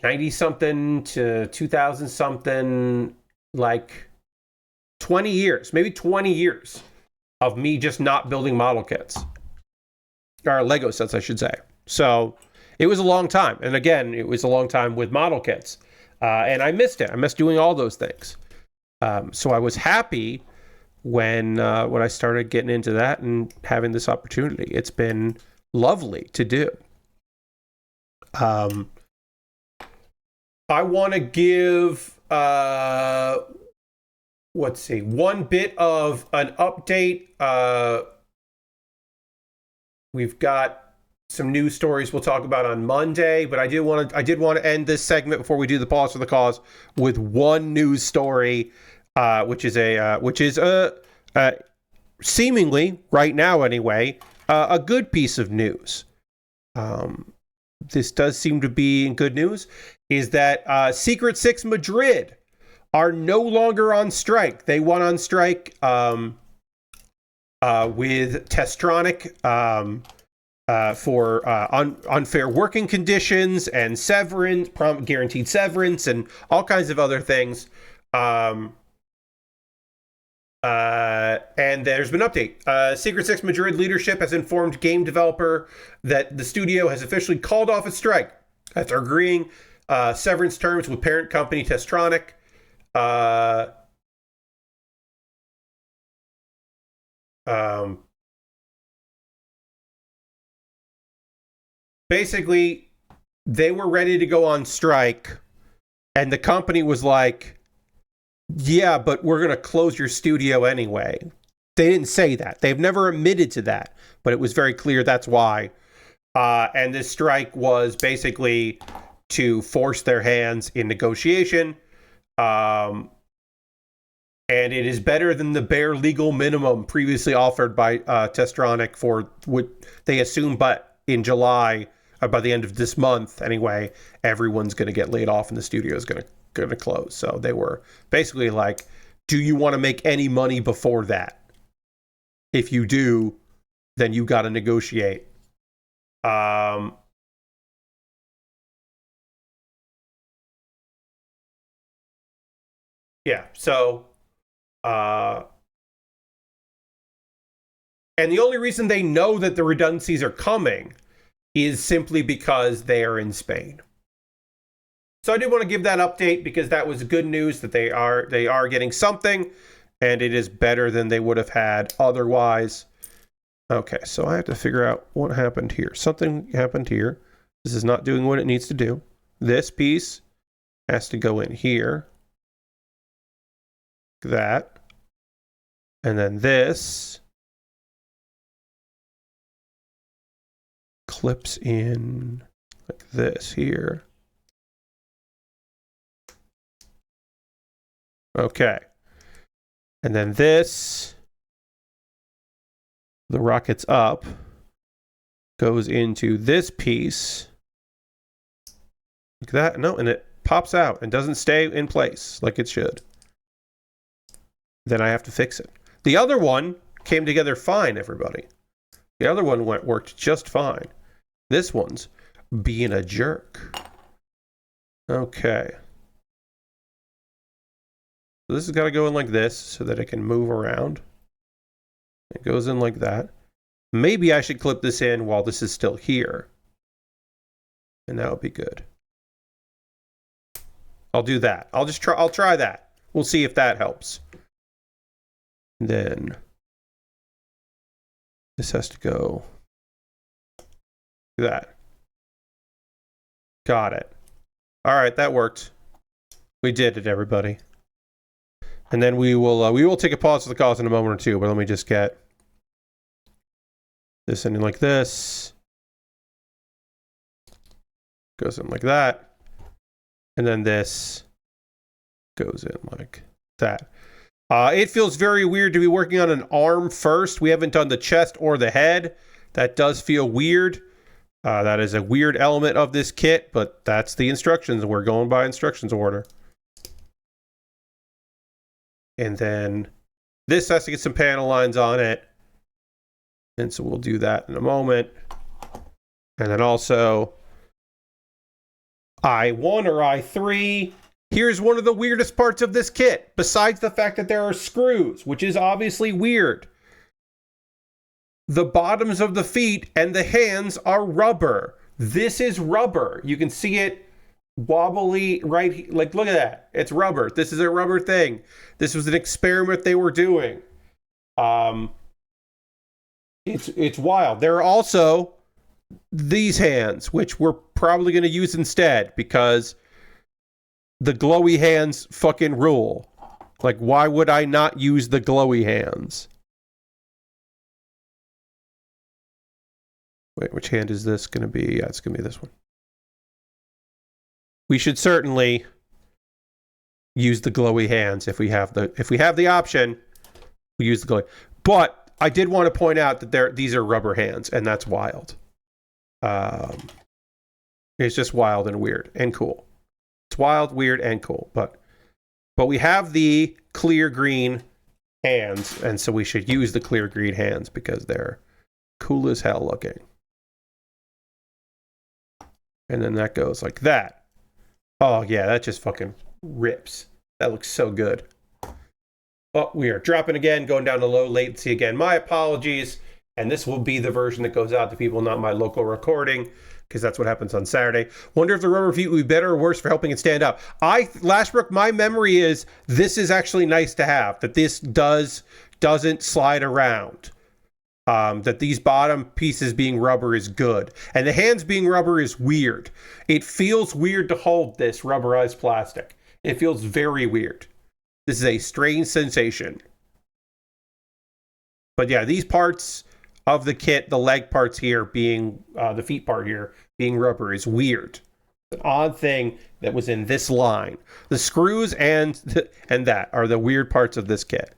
Speaker 1: 90 something to 2000 something, like 20 years, maybe 20 years of me just not building model kits, or Lego sets, I should say. So it was a long time. And again, it was a long time with model kits. And I missed it. I missed doing all those things. So I was happy when I started getting into that and having this opportunity. It's been lovely to do. I want to give, one bit of an update. We've got some news stories we'll talk about on Monday, but I did want to end this segment before we do the pause for the cause with one news story, which is seemingly right now anyway a good piece of news. This does seem to be good news. Is that Secret Six Madrid are no longer on strike? They went on strike with Testronic. For unfair working conditions and severance, guaranteed severance, and all kinds of other things. And there's been an update. Secret Six Madrid leadership has informed game developer that the studio has officially called off its strike after agreeing severance terms with parent company Testronic. Basically, they were ready to go on strike, and the company was like, yeah, but we're going to close your studio anyway. They didn't say that. They've never admitted to that, but it was very clear that's why. And this strike was basically to force their hands in negotiation. And it is better than the bare legal minimum previously offered by Testronic for what they assume, but in July, by the end of this month anyway, everyone's going to get laid off and the studio is going to close. So they were basically like, do you want to make any money before that? If you do, then you got to negotiate. Yeah, so, and the only reason they know that the redundancies are coming is simply because they are in Spain. So I did want to give that update because that was good news that they are getting something, and it is better than they would have had otherwise. Okay, so I have to figure out what happened here. Something happened here. This is not doing what it needs to do. This piece has to go in here. That. And then this clips in like this here. Okay. And then this, the rocket's up, goes into this piece. Like that. No, and it pops out and doesn't stay in place like it should. Then I have to fix it. The other one came together fine, everybody. The other one worked just fine. This one's being a jerk. Okay. So this has got to go in like this so that it can move around. It goes in like that. Maybe I should clip this in while this is still here. And that would be good. I'll do that. I'll try that. We'll see if that helps. And then this has to go like that. Got it. All right, that worked. We did it, everybody. And then we will take a pause for the cause in a moment or two, but let me just get this in like this. Goes in like that. And then this goes in like that. It feels very weird to be working on an arm first. We haven't done the chest or the head. That does feel weird. That is a weird element of this kit, but that's the instructions. We're going by instructions order. And then this has to get some panel lines on it. And so we'll do that in a moment. And then also I1 or I3. Here's one of the weirdest parts of this kit, besides the fact that there are screws, which is obviously weird. The bottoms of the feet and the hands are rubber. This is rubber. You can see it wobbly right, like look at that. It's rubber. This is a rubber thing. This was an experiment they were doing. It's wild. There are also these hands, which we're probably going to use instead because the glowy hands fucking rule. Like, why would I not use the glowy hands? Wait, which hand is this going to be? Yeah, it's going to be this one. We should certainly use the glowy hands if we have the option. We use the glowy. But I did want to point out that these are rubber hands, and that's wild. It's just wild and weird and cool. It's wild, weird, and cool. But we have the clear green hands, and so we should use the clear green hands because they're cool as hell looking. And then that goes like that. Oh, yeah, that just fucking rips. That looks so good. Oh, we are dropping again, going down to low latency again. My apologies. And this will be the version that goes out to people, not my local recording, because that's what happens on Saturday. Wonder if the rubber feet would be better or worse for helping it stand up. Lashbrook, my memory is this is actually nice to have, that this doesn't slide around. That these bottom pieces being rubber is good. And the hands being rubber is weird. It feels weird to hold this rubberized plastic. It feels very weird. This is a strange sensation. But yeah, these parts of the kit, the leg parts here being, the feet part here being rubber is weird. An odd thing that was in this line. The screws and that are the weird parts of this kit.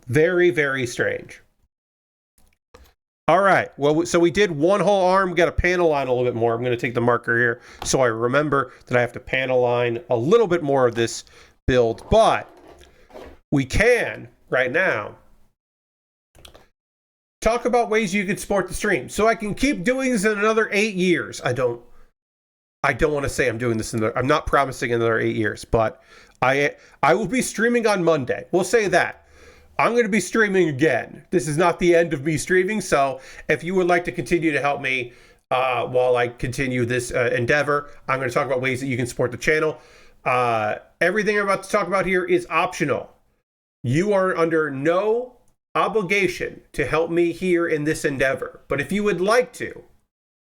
Speaker 1: Very, very strange. All right, well, so we did one whole arm, got a panel line a little bit more. I'm going to take the marker here so I remember that I have to panel line a little bit more of this build, but we can, right now, talk about ways you could support the stream. So I can keep doing this in another 8 years. I don't I don't want to say I'm doing this I'm not promising another 8 years, but I will be streaming on Monday. We'll say that. I'm going to be streaming again. This is not the end of me streaming, so if you would like to continue to help me while I continue this endeavor, I'm going to talk about ways that you can support the channel. Everything I'm about to talk about here is optional. You are under no obligation to help me here in this endeavor, but if you would like to,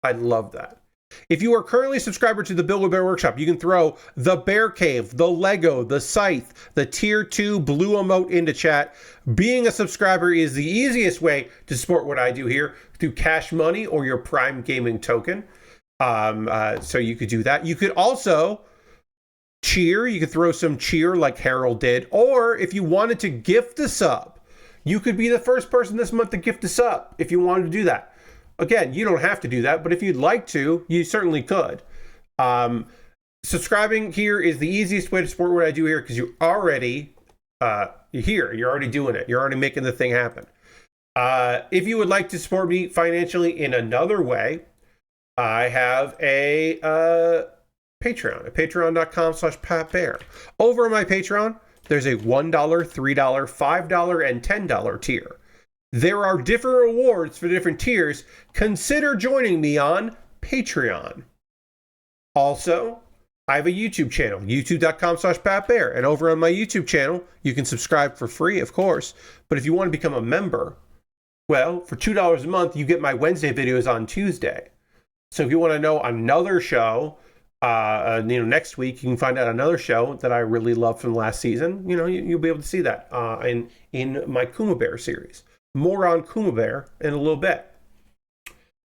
Speaker 1: I'd love that. If you are currently a subscriber to the Kuma Baer Workshop, you can throw the Bear Cave, the Lego, the Scythe, the Tier 2 blue emote into chat. Being a subscriber is the easiest way to support what I do here through Cash Money or your Prime Gaming token. So you could do that. You could also cheer. You could throw some cheer like Harold did. Or if you wanted to gift a sub, you could be the first person this month to gift a sub if you wanted to do that. Again, you don't have to do that, but if you'd like to, you certainly could. Subscribing here is the easiest way to support what I do here because you're already here. You're already doing it. You're already making the thing happen. If you would like to support me financially in another way, I have a Patreon at patreon.com/PatBear. Over on my Patreon, there's a $1, $3, $5, and $10 tier. There are different rewards for different tiers. Consider joining me on Patreon. Also, I have a YouTube channel, youtube.com/PatBear. And over on my YouTube channel, you can subscribe for free, of course. But if you want to become a member, well, for $2 a month, you get my Wednesday videos on Tuesday. So if you want to know another show, next week, you can find out another show that I really love from last season. You'll be able to see that in my Kuma Baer series. More on Kuma Baer in a little bit.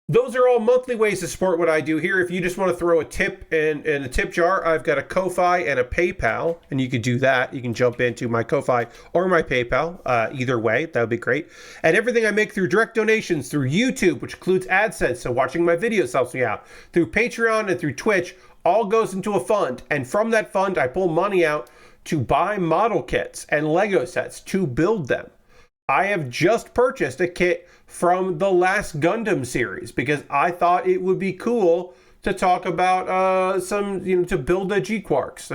Speaker 1: Those are all monthly ways to support what I do here. If you just want to throw a tip in a tip jar, I've got a Ko-Fi and a PayPal, and you could do that. You can jump into my Ko-Fi or my PayPal. Either way, that would be great. And everything I make through direct donations, through YouTube, which includes AdSense, so watching my videos helps me out, through Patreon and through Twitch, all goes into a fund. And from that fund, I pull money out to buy model kits and Lego sets to build them. I have just purchased a kit from the last Gundam series because I thought it would be cool to talk about to build the G-Quarks,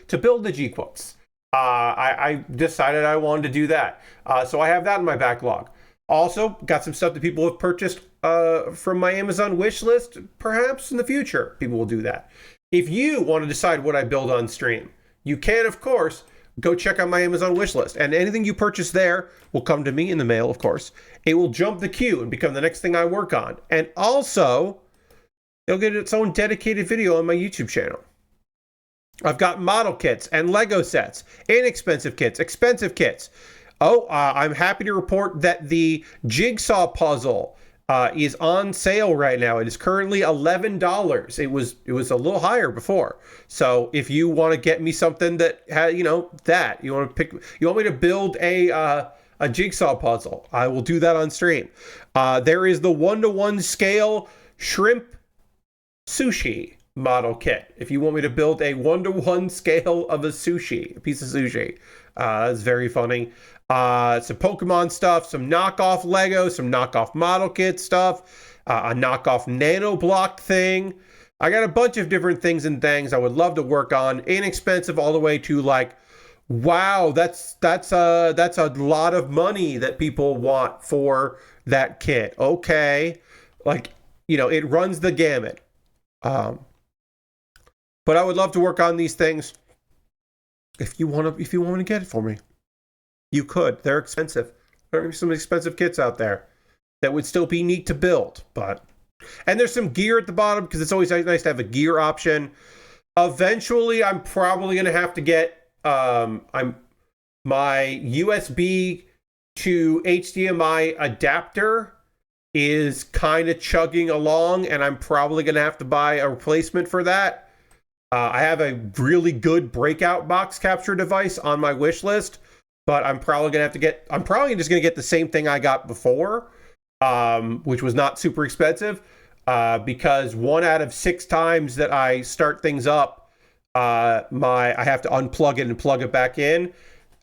Speaker 1: to build the G-Quotes. I decided I wanted to do that. So I have that in my backlog. Also, got some stuff that people have purchased from my Amazon wish list. Perhaps in the future, people will do that. If you want to decide what I build on stream, you can, of course, go check out my Amazon wish list. And anything you purchase there will come to me in the mail, of course. It will jump the queue and become the next thing I work on. And also, it'll get its own dedicated video on my YouTube channel. I've got model kits and Lego sets, inexpensive kits, expensive kits. I'm happy to report that the jigsaw puzzle is on sale right now. It is currently $11. It was a little higher before. So if you want to get me something that has, you want me to build a jigsaw puzzle, I will do that on stream. There is the 1-to-1 scale shrimp sushi model kit. If you want me to build a 1-to-1 scale of a piece of sushi, that's very funny. Some Pokemon stuff, some knockoff Lego, some knockoff model kit stuff, a knockoff nano block thing. I got a bunch of different things and things I would love to work on. Inexpensive all the way to like, wow, that's a lot of money that people want for that kit. Okay, it runs the gamut. But I would love to work on these things. If you want to get it for me, you could. They're expensive. There are some expensive kits out there that would still be neat to build, and there's some gear at the bottom because it's always nice to have a gear option. Eventually, I'm probably going to have to get my USB to HDMI adapter is kind of chugging along, and I'm probably going to have to buy a replacement for that. I have a really good breakout box capture device on my wish list, but I'm probably just going to get the same thing I got before, which was not super expensive, because 1 out of 6 times that I start things up, I have to unplug it and plug it back in.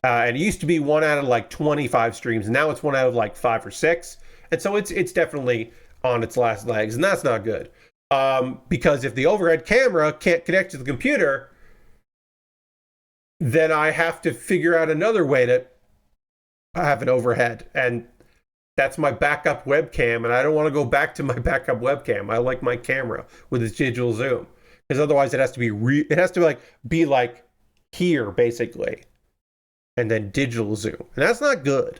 Speaker 1: And it used to be 1 out of like 25 streams, and now it's 1 out of like 5 or 6. And so it's definitely on its last legs, and that's not good. Because if the overhead camera can't connect to the computer, then I have to figure out another way to have an overhead. And that's my backup webcam. And I don't want to go back to my backup webcam. I like my camera with its digital zoom. Because otherwise it has to be like here, basically. And then digital zoom. And that's not good.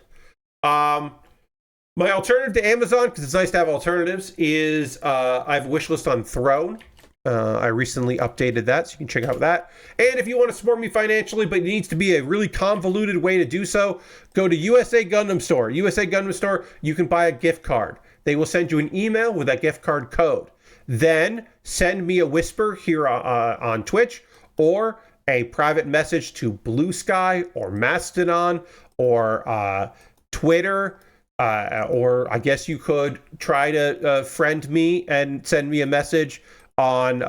Speaker 1: My alternative to Amazon, because it's nice to have alternatives, is I have a wish list on Throne. I recently updated that, so you can check out that. And if you want to support me financially, but it needs to be a really convoluted way to do so, go to USA Gundam Store. USA Gundam Store, you can buy a gift card. They will send you an email with that gift card code. Then send me a whisper here on Twitch, or a private message to Blue Sky or Mastodon or Twitter. Or I guess you could try to friend me and send me a message on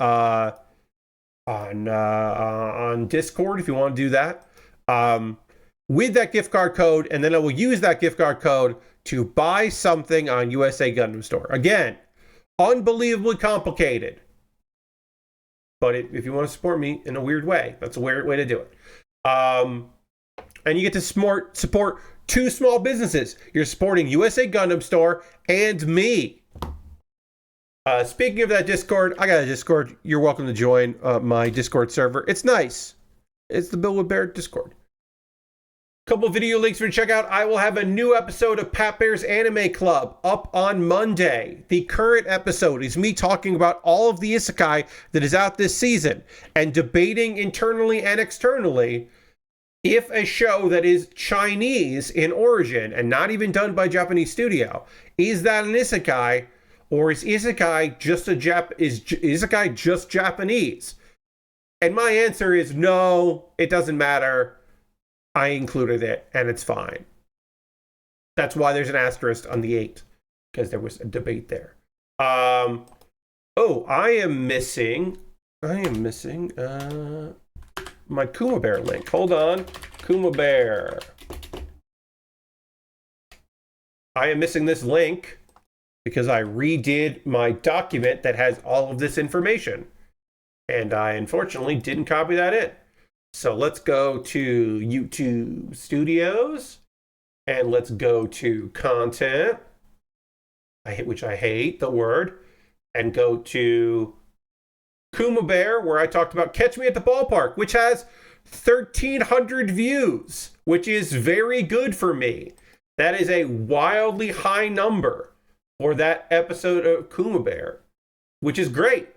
Speaker 1: Discord if you want to do that, with that gift card code, and then I will use that gift card code to buy something on USA Gundam Store. Again, unbelievably complicated, but if you want to support me in a weird way, that's a weird way to do it. And you get to support two small businesses. You're supporting USA Gundam Store and me. Speaking of that Discord, I got a Discord. You're welcome to join my Discord server. It's nice. It's the Bill with Bear Discord. Couple video links for you to check out. I will have a new episode of Pat Bear's Anime Club up on Monday. The current episode is me talking about all of the isekai that is out this season and debating internally and externally if a show that is Chinese in origin and not even done by a Japanese studio, is that an isekai, or is isekai just Japanese? And my answer is no, it doesn't matter. I included it and it's fine. That's why there's an asterisk on the 8, because there was a debate there. I am missing my Kuma Baer link. Hold on. Kuma Baer. I am missing this link because I redid my document that has all of this information. And I unfortunately didn't copy that in. So let's go to YouTube Studios and let's go to content, which I hate the word, and go to Kuma Baer, where I talked about Catch Me at the Ballpark, which has 1,300 views, which is very good for me. That is a wildly high number for that episode of Kuma Baer, which is great.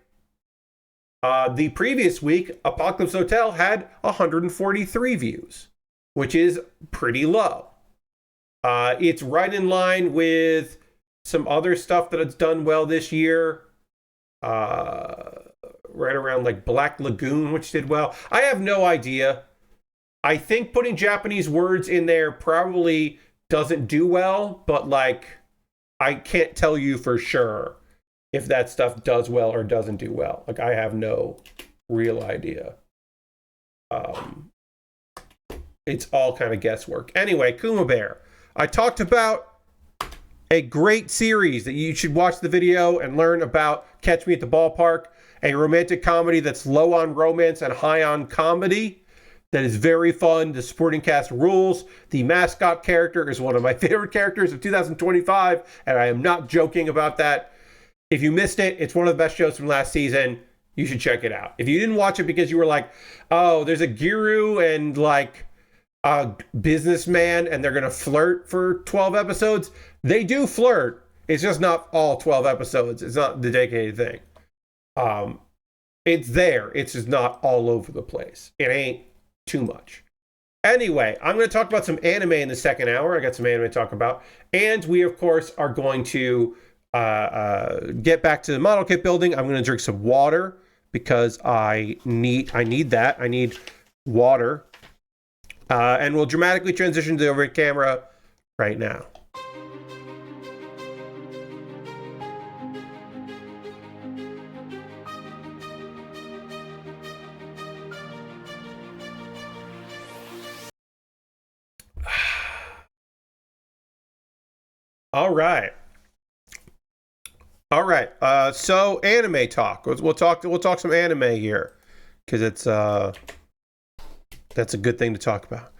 Speaker 1: The previous week, Apocalypse Hotel had 143 views, which is pretty low. It's right in line with some other stuff that it's done well this year. Right around like Black Lagoon, which did well. I have no idea. I think putting Japanese words in there probably doesn't do well, but like, I can't tell you for sure if that stuff does well or doesn't do well. Like, I have no real idea. It's all kind of guesswork. Anyway, Kuma Baer. I talked about a great series that you should watch the video and learn about. Catch Me at the Ballpark, a romantic comedy that's low on romance and high on comedy. That is very fun. The supporting cast rules. The mascot character is one of my favorite characters of 2025, and I am not joking about that. If you missed it, it's one of the best shows from last season. You should check it out. If you didn't watch it because you were like, oh, there's a Giru and like a businessman and they're going to flirt for 12 episodes, they do flirt. It's just not all 12 episodes. It's not the dedicated thing. It's there. It's just not all over the place. It ain't too much. Anyway, I'm going to talk about some anime in the second hour. I got some anime to talk about. And we, of course, are going to get back to the model kit building. I'm going to drink some water because I need that. I need water. And we'll dramatically transition to the overhead camera right now. All right. All right. So anime talk. We'll talk some anime here because it's that's a good thing to talk about.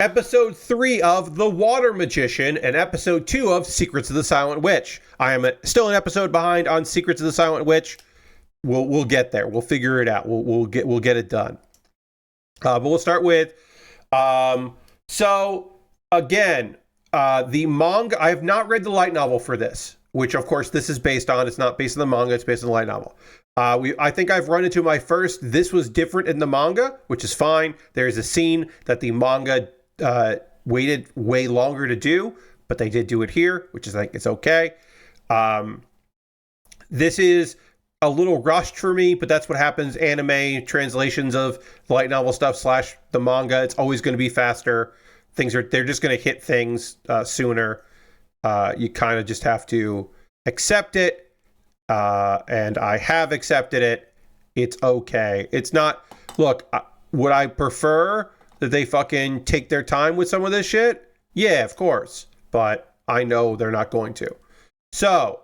Speaker 1: Episode 3 of The Water Magician and episode 2 of Secrets of the Silent Witch. I am still an episode behind on Secrets of the Silent Witch. We'll get there. We'll figure it out. We'll get it done. But we'll start with so again, the manga. I have not read the light novel for this, which of course this is based on. It's not based on the manga. It's based on the light novel. I think I've run into my first. This was different in the manga, which is fine. There's a scene that the manga waited way longer to do, but they did do it here, which is like it's okay. This is a little rushed for me, but that's what happens. Anime translations of the light novel stuff / the manga, it's always going to be faster. They're just going to hit things sooner. You kind of just have to accept it, and I have accepted it. It's okay. It's not. Look, would I prefer that they fucking take their time with some of this shit? Yeah, of course, but I know they're not going to. So,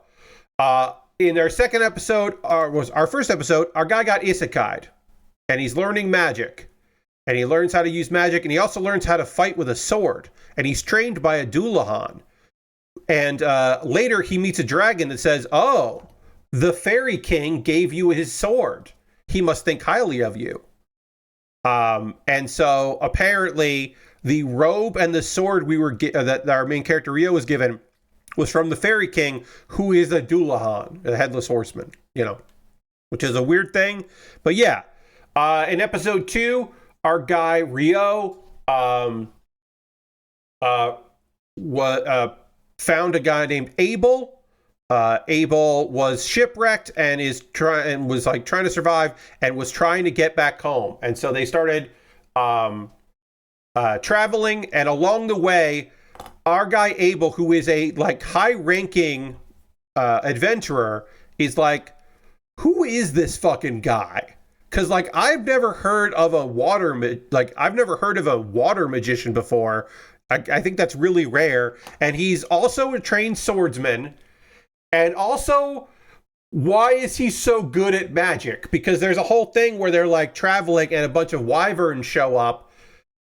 Speaker 1: in our second episode, was our first episode, our guy got isekai'd, and he's learning magic, and he learns how to use magic, and he also learns how to fight with a sword, and he's trained by a Dullahan. And later he meets a dragon that says, "Oh, the Fairy King gave you his sword. He must think highly of you." And so apparently the robe and the sword that our main character Rio was given was from the Fairy King, who is a Dullahan, a headless horseman, which is a weird thing. But yeah, in episode 2, our guy Rio found a guy named Abel. Abel was shipwrecked and was like trying to survive and was trying to get back home. And so they started traveling, and along the way, our guy Abel, who is a like high-ranking adventurer, is like, who is this fucking guy? Because like I've never heard of a water magician before. I think that's really rare. And he's also a trained swordsman. And also, why is he so good at magic? Because there's a whole thing where they're like traveling and a bunch of wyverns show up,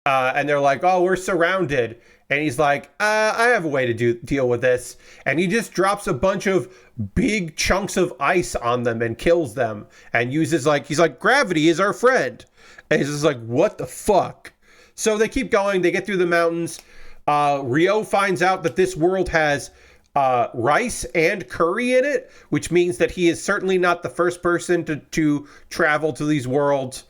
Speaker 1: and they're like, "Oh, we're surrounded." And he's like, "I have a way to deal with this." And he just drops a bunch of big chunks of ice on them and kills them, and uses he's like, "Gravity is our friend." And he's just like, "What the fuck?" So they keep going. They get through the mountains. Rio finds out that this world has rice and curry in it, which means that he is certainly not the first person to travel to these worlds.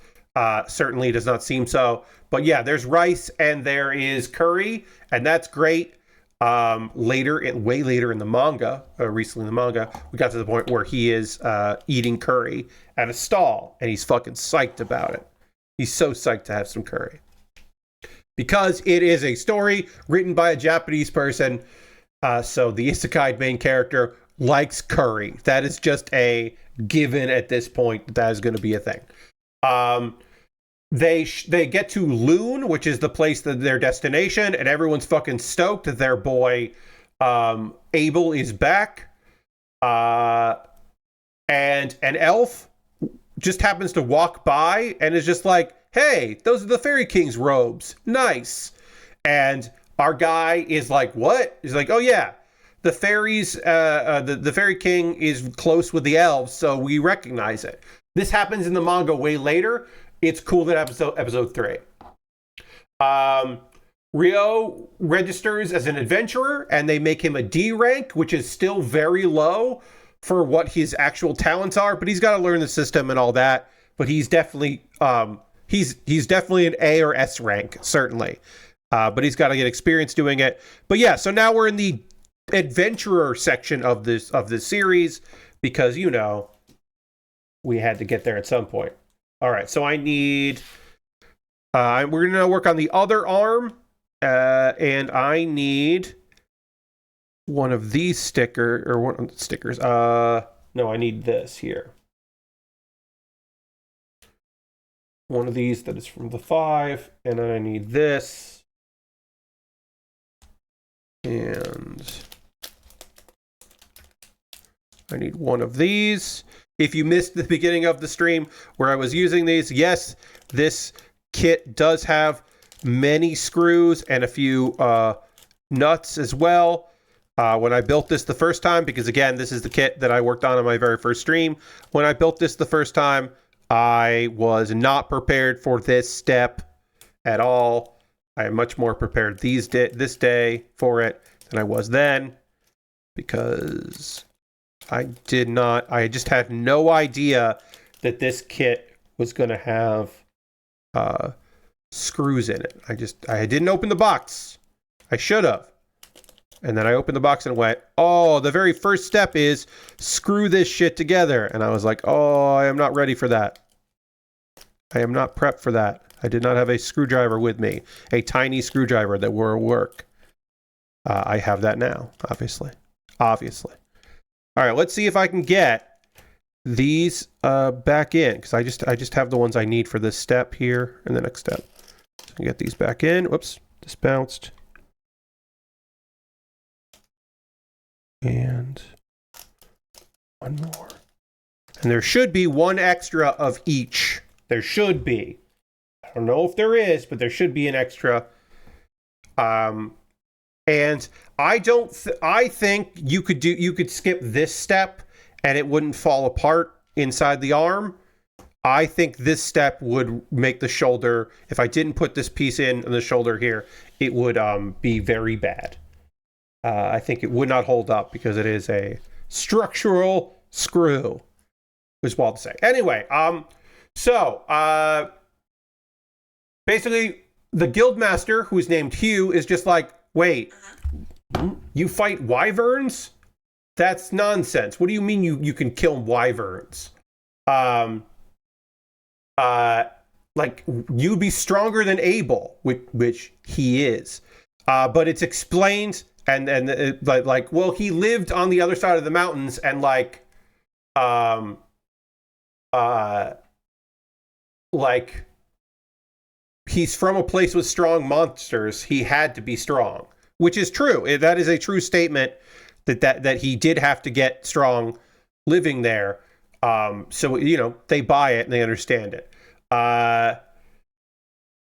Speaker 1: Certainly does not seem so. But yeah, there's rice and there is curry, and that's great. Way later in the manga, recently in the manga, we got to the point where he is eating curry at a stall, and he's fucking psyched about it. He's so psyched to have some curry. Because it is a story written by a Japanese person, so the isekai main character likes curry. That is just a given at this point. That is going to be a thing. They get to Loon, which is the place that their destination, and everyone's fucking stoked that their boy Abel is back. And an elf just happens to walk by and is just like, "Hey, those are the Fairy King's robes. Nice." And our guy is like, "What?" He's like, "Oh yeah, the fairies, the Fairy King is close with the elves, so we recognize it." This happens in the manga way later. It's cool that episode 3. Rio registers as an adventurer, and they make him a D rank, which is still very low for what his actual talents are, but he's got to learn the system and all that. But he's definitely he's definitely an A or S rank, certainly. But he's got to get experience doing it. But yeah, so now we're in the adventurer section of this series because we had to get there at some point. All right, so I need. We're gonna work on the other arm, and I need one of these stickers. No, I need this here. One of these that is from the 5, and then I need this. And I need one of these. If you missed the beginning of the stream where I was using these, yes, this kit does have many screws and a few nuts as well. When I built this the first time, because again, this is the kit that I worked on my very first stream. When I built this the first time, I was not prepared for this step at all. I am much more prepared this day for it than I was then, because I just had no idea that this kit was going to have screws in it. I didn't open the box. I should have. And then I opened the box and went, oh, the very first step is screw this shit together. And I was like, oh, I am not ready for that. I am not prepped for that. I did not have a screwdriver with me, a tiny screwdriver that will work. I have that now, obviously. Obviously. All right, let's see if I can get these back in, because I just have the ones I need for this step here and the next step. So I can get these back in. Whoops, this bounced. And one more. And there should be one extra of each. There should be. I don't know if there is, but there should be an extra. And I think you could skip this step and it wouldn't fall apart inside the arm. I think this step would make the shoulder, if I didn't put this piece in on the shoulder here, it would be very bad. I think it would not hold up because it is a structural screw, is wild to say. Anyway, basically, the guildmaster, who's named Hugh, is just like, wait, you fight wyverns? That's nonsense. What do you mean you can kill wyverns? Like, you'd be stronger than Abel, which he is. But it's explained, and like, well, he lived on the other side of the mountains, and like he's from a place with strong monsters. He had to be strong, which is true. That is a true statement that he did have to get strong living there. So, they buy it and they understand it.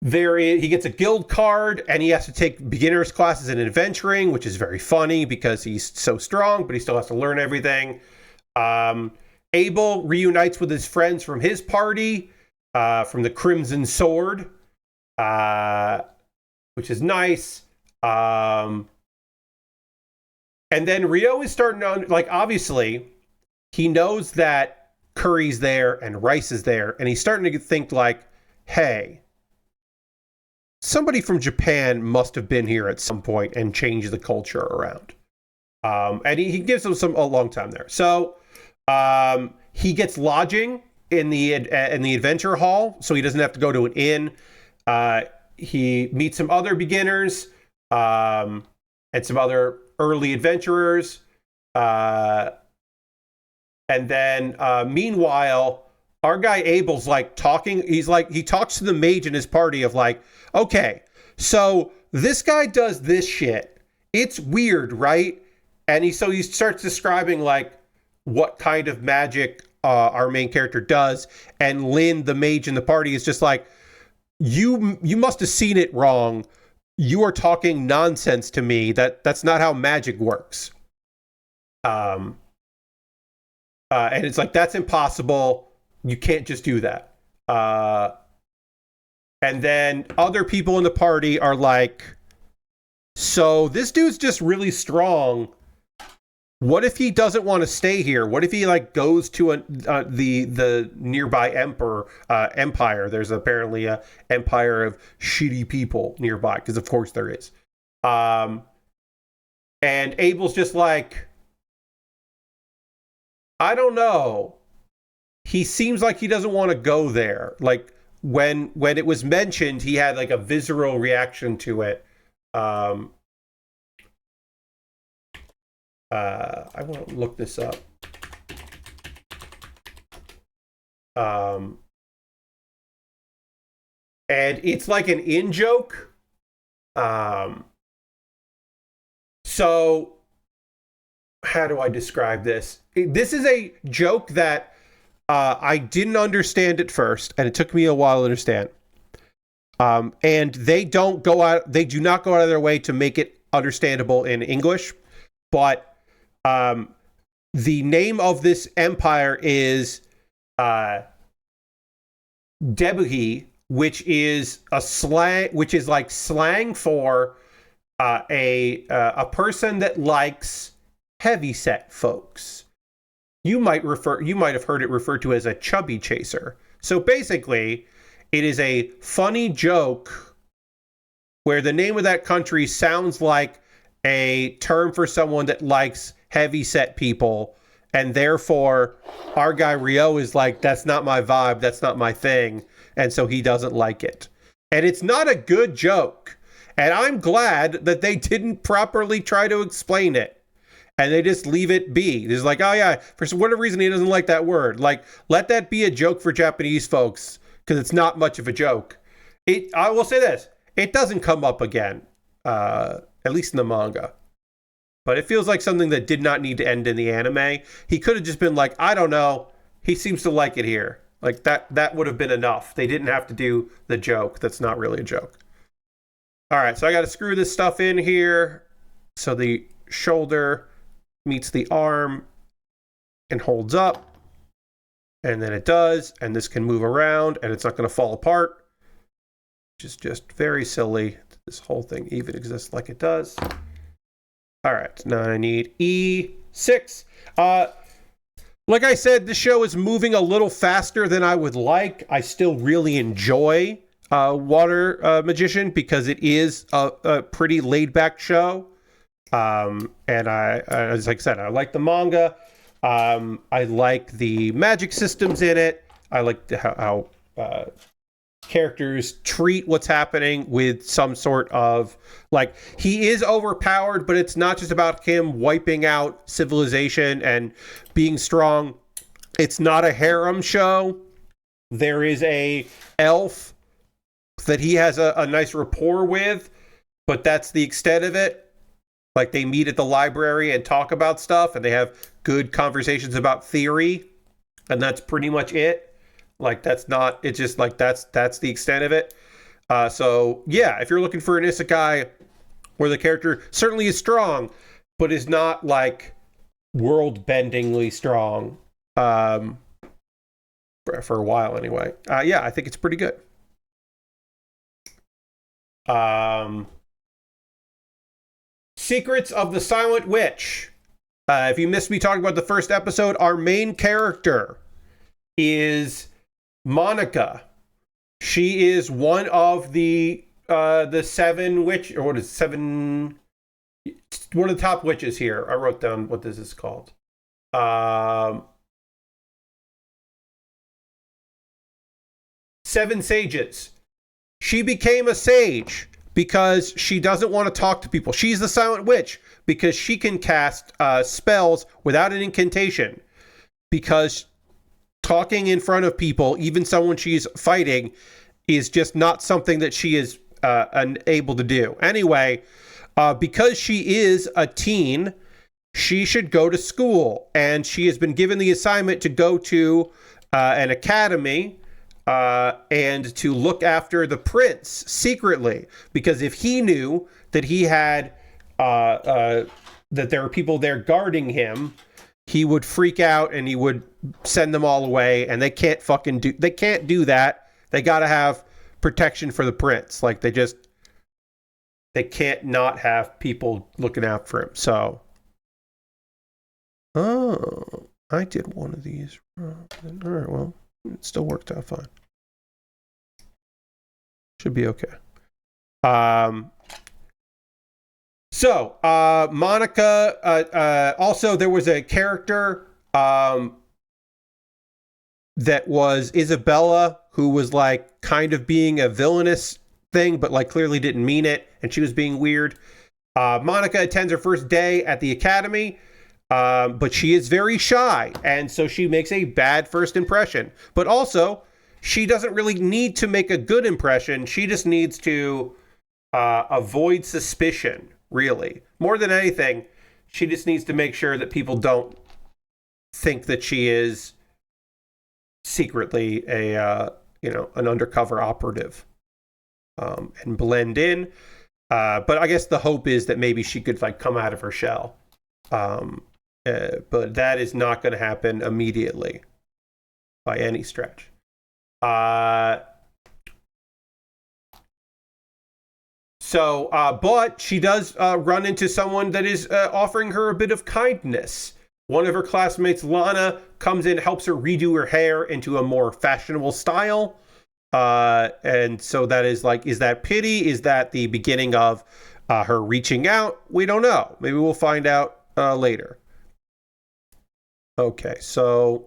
Speaker 1: He gets a guild card and he has to take beginner's classes in adventuring, which is very funny because he's so strong, but he still has to learn everything. Abel reunites with his friends from his party, from the Crimson Sword, which is nice. And then Rio is starting to, like, obviously, he knows that Curry's there and Rice is there, and he's starting to think like, hey, somebody from Japan must have been here at some point and changed the culture around. And he gives them a long time there. So he gets lodging in the adventure hall, so he doesn't have to go to an inn. He meets some other beginners and some other early adventurers. And then meanwhile, our guy Abel's like talking. He talks to the mage in his party of like, okay, so this guy does this shit. It's weird, right? And he starts describing like what kind of magic our main character does. And Lynn, the mage in the party, is just like, you must have seen it wrong. You are talking nonsense to me. That's not how magic works. And it's like, that's impossible. You can't just do that. And then other people in the party are like, so this dude's just really strong. What if he doesn't want to stay here? What if he like goes to the nearby empire? There's apparently a empire of shitty people nearby, because of course there is. And Abel's just like, I don't know. He seems like he doesn't want to go there. Like when it was mentioned, he had like a visceral reaction to it. I want to look this up. And it's like an in-joke. So how do I describe this? This is a joke that I didn't understand at first, and it took me a while to understand. And they do not go out of their way to make it understandable in English, but the name of this empire is Debuhi, which is like slang for a person that likes heavyset folks. You might have heard it referred to as a chubby chaser. So basically, it is a funny joke where the name of that country sounds like a term for someone that likes heavyset people, and therefore our guy Rio is like, that's not my vibe, that's not my thing, and so he doesn't like it. And it's not a good joke. And I'm glad that they didn't properly try to explain it. And they just leave it be. It's like, oh yeah, for whatever reason he doesn't like that word. Like, let that be a joke for Japanese folks, because it's not much of a joke. I will say this, it doesn't come up again, at least in the manga. But it feels like something that did not need to end in the anime. He could have just been like, I don't know, he seems to like it here. Like, that would have been enough. They didn't have to do the joke that's not really a joke. All right, so I got to screw this stuff in here. So the shoulder meets the arm and holds up. And then it does. And this can move around and it's not going to fall apart. Which is just very silly. This whole thing even exists like it does. All right, now I need E6. Like I said, the show is moving a little faster than I would like. I still really enjoy Water Magician because it is a pretty laid-back show. And as I said, I like the manga. I like the magic systems in it. I like how characters treat what's happening with some sort of, like, he is overpowered, but it's not just about him wiping out civilization and being strong. It's not a harem show. There is a elf that he has a nice rapport with, but that's the extent of it. Like, they meet at the library and talk about stuff, and they have good conversations about theory, and that's pretty much it. Like, that's not, it's just like, that's the extent of it. So yeah, if you're looking for an isekai where the character certainly is strong, but is not like world-bendingly strong, for a while anyway. Yeah, I think it's pretty good. Secrets of the Silent Witch. If you missed me talking about the first episode, our main character is Monica. She is one of the seven witch, or what is it, seven? One of the top witches here. I wrote down what this is called. Seven sages. She became a sage because she doesn't want to talk to people. She's the Silent Witch because she can cast spells without an incantation, because talking in front of people, even someone she's fighting, is just not something that she is unable to do. Anyway, because she is a teen, she should go to school, and she has been given the assignment to go to an academy and to look after the prince secretly, because if he knew that he had that there were people there guarding him, he would freak out and he would send them all away, and they can't do that. They got to have protection for the prince. Like, they can't not have people looking out for him. So, oh, I did one of these wrong. All right, well, it still worked out fine. Should be okay. So, Monica, also there was a character that was Isabella, who was like kind of being a villainous thing, but like clearly didn't mean it, and she was being weird. Monica attends her first day at the academy, but she is very shy, and so she makes a bad first impression. But also, she doesn't really need to make a good impression. She just needs to avoid suspicion. Really, more than anything, She just needs to make sure that people don't think that she is secretly an undercover operative, and blend in. But I guess the hope is that maybe she could like come out of her shell. But that is not going to happen immediately by any stretch. But she does run into someone that is offering her a bit of kindness. One of her classmates, Lana, comes in, helps her redo her hair into a more fashionable style. And so that is like, is that pity? Is that the beginning of her reaching out? We don't know. Maybe we'll find out later. Okay, so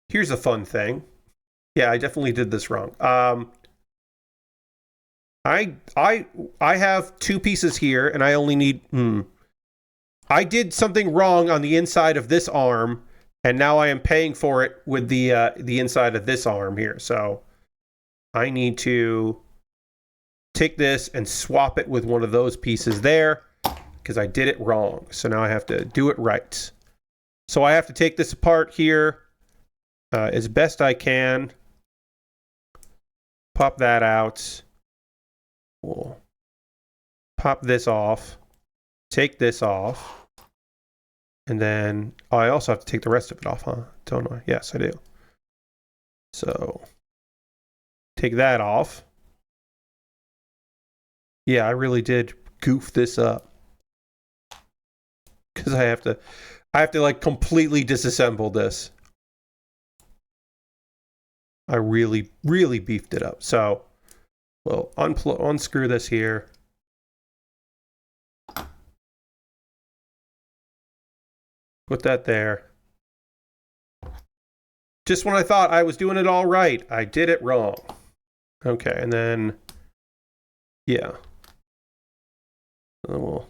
Speaker 1: here's a fun thing. Yeah, I definitely did this wrong. I have two pieces here, and I only need. I did something wrong on the inside of this arm, and now I am paying for it with the inside of this arm here. So I need to take this and swap it with one of those pieces there because I did it wrong. So now I have to do it right. So I have to take this apart here as best I can. Pop that out. We'll pop this off. Take this off. And then I also have to take the rest of it off, huh? Don't I? Yes, I do. So take that off. Yeah, I really did goof this up. Because I have to like completely disassemble this. I really, really beefed it up. So we'll unscrew this here. Put that there. Just when I thought I was doing it all right, I did it wrong. Okay, and then, yeah. Then we'll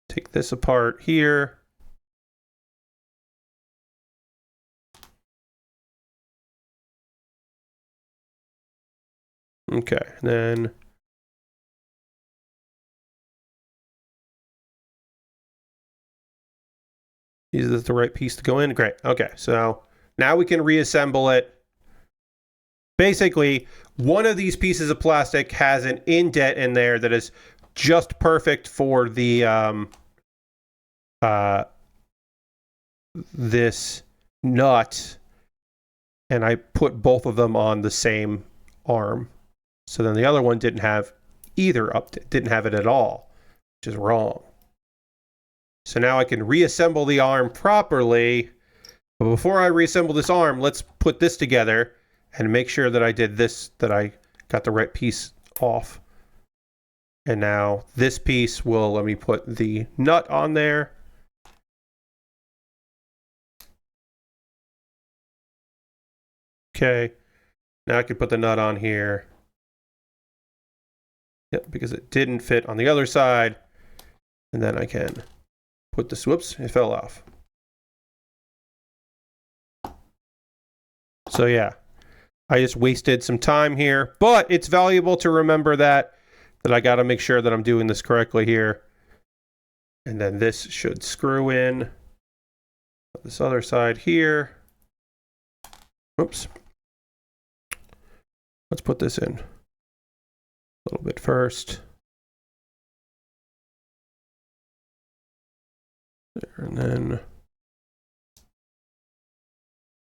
Speaker 1: take this apart here. Okay, and then is this the right piece to go in? Great. Okay, so now we can reassemble it. Basically, one of these pieces of plastic has an indent in there that is just perfect for the this nut, and I put both of them on the same arm. So then the other one didn't have didn't have it at all, which is wrong. So now I can reassemble the arm properly. But before I reassemble this arm, let's put this together and make sure that I did this, that I got the right piece off. And now this piece will let me put the nut on there. Okay. Now I can put the nut on here. Yep, because it didn't fit on the other side. And then I can put this, whoops, it fell off. So yeah, I just wasted some time here, but it's valuable to remember that I got to make sure that I'm doing this correctly here. And then this should screw in this other side here. Oops. Let's put this in a little bit first. There, and then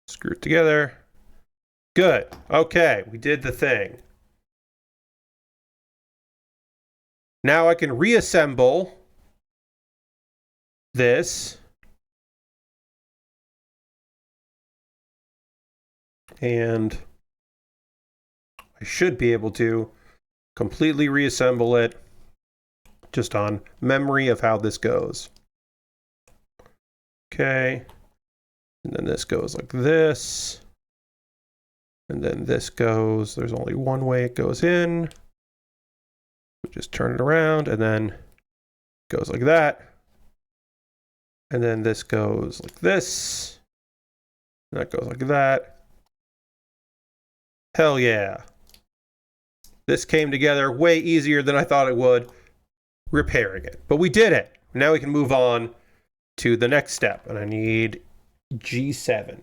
Speaker 1: screw it together. Good. Okay, we did the thing. Now I can reassemble this. And I should be able to completely reassemble it just on memory of how this goes. Okay. And then this goes like this. And then this goes, there's only one way it goes in. Just turn it around, and then it goes like that. And then this goes like this. And that goes like that. Hell yeah. This came together way easier than I thought it would, repairing it. But we did it. Now we can move on to the next step, and I need G7.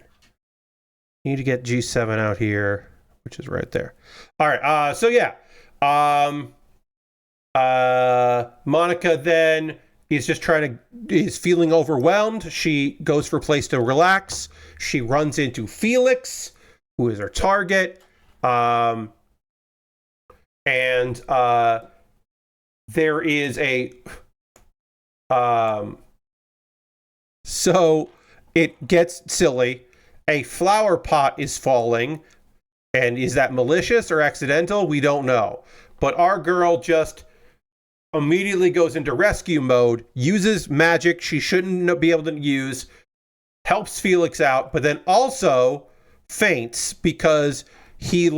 Speaker 1: Need to get G7 out here, which is right there. All right. So yeah. Monica then is just is feeling overwhelmed. She goes for a place to relax. She runs into Felix, who is her target. And there is a so it gets silly. A flower pot is falling, and is that malicious or accidental? We don't know. But our girl just immediately goes into rescue mode, uses magic she shouldn't be able to use, helps Felix out, but then also faints because he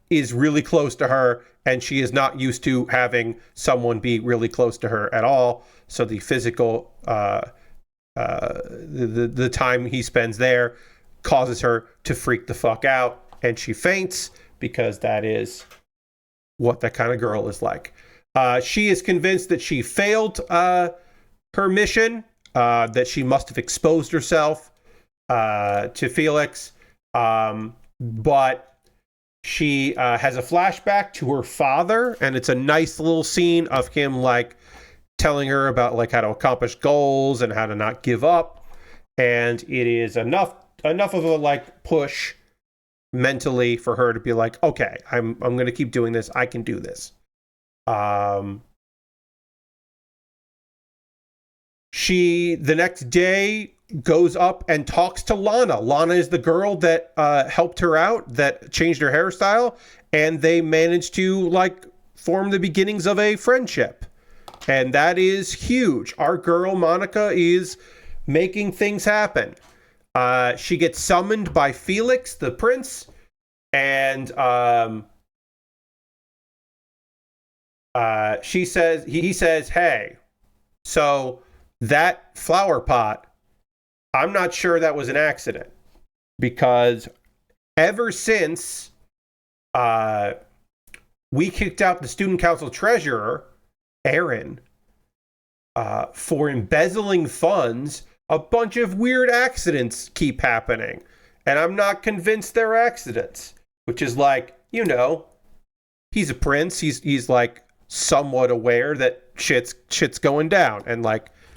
Speaker 1: is really close to her, and she is not used to having someone be really close to her at all. So the physical, the time he spends there causes her to freak the fuck out, and she faints because that is what that kind of girl is like. She is convinced that she failed her mission, that she must have exposed herself to Felix, but she has a flashback to her father, and it's a nice little scene of him telling her about how to accomplish goals and how to not give up, and it is enough of a push mentally for her to be like, okay, I'm going to keep doing this. I can do this. She the next day goes up and talks to Lana. Lana is the girl that helped her out, that changed her hairstyle, and they managed to form the beginnings of a friendship. And that is huge. Our girl Monica is making things happen. She gets summoned by Felix, the prince, and he says, hey, so that flower pot, I'm not sure that was an accident, because ever since we kicked out the student council treasurer, Aaron, for embezzling funds, a bunch of weird accidents keep happening, and I'm not convinced they're accidents. Which is he's a prince. He's somewhat aware that shit's going down, and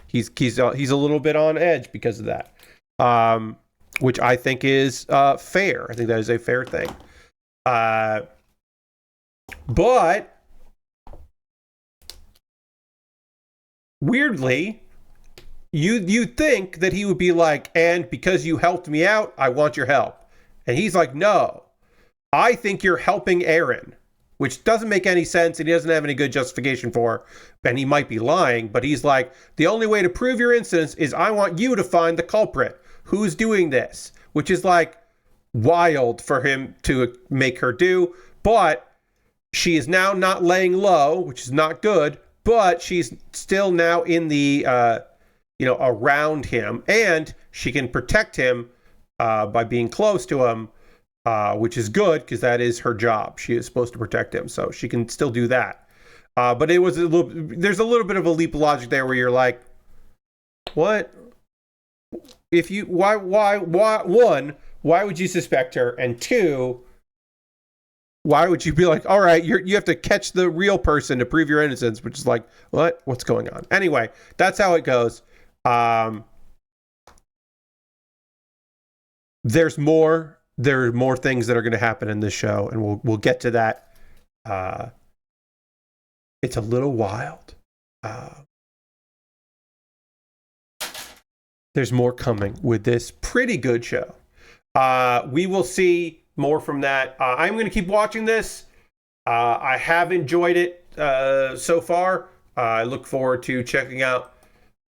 Speaker 1: he's a little bit on edge because of that, which I think is fair. I think that is a fair thing. But weirdly, you'd think that he would be and because you helped me out, I want your help. And he's like, no, I think you're helping Aaron, which doesn't make any sense, and he doesn't have any good justification for, and he might be lying, but he's like, the only way to prove your innocence is I want you to find the culprit. Who's doing this? Which is wild for him to make her do, but she is now not laying low, which is not good, but she's still now in the, around him, and she can protect him by being close to him, which is good because that is her job. She is supposed to protect him, so she can still do that. But there's a little bit of a leap of logic there where you're like, what? Why would you suspect her? And two, why would you be like, all right, you have to catch the real person to prove your innocence, which is what's going on? Anyway, that's how it goes. There are more things that are going to happen in this show, and we'll get to that. It's a little wild. There's more coming with this pretty good show. We will see more from that. I'm going to keep watching this. I have enjoyed it so far. I look forward to checking out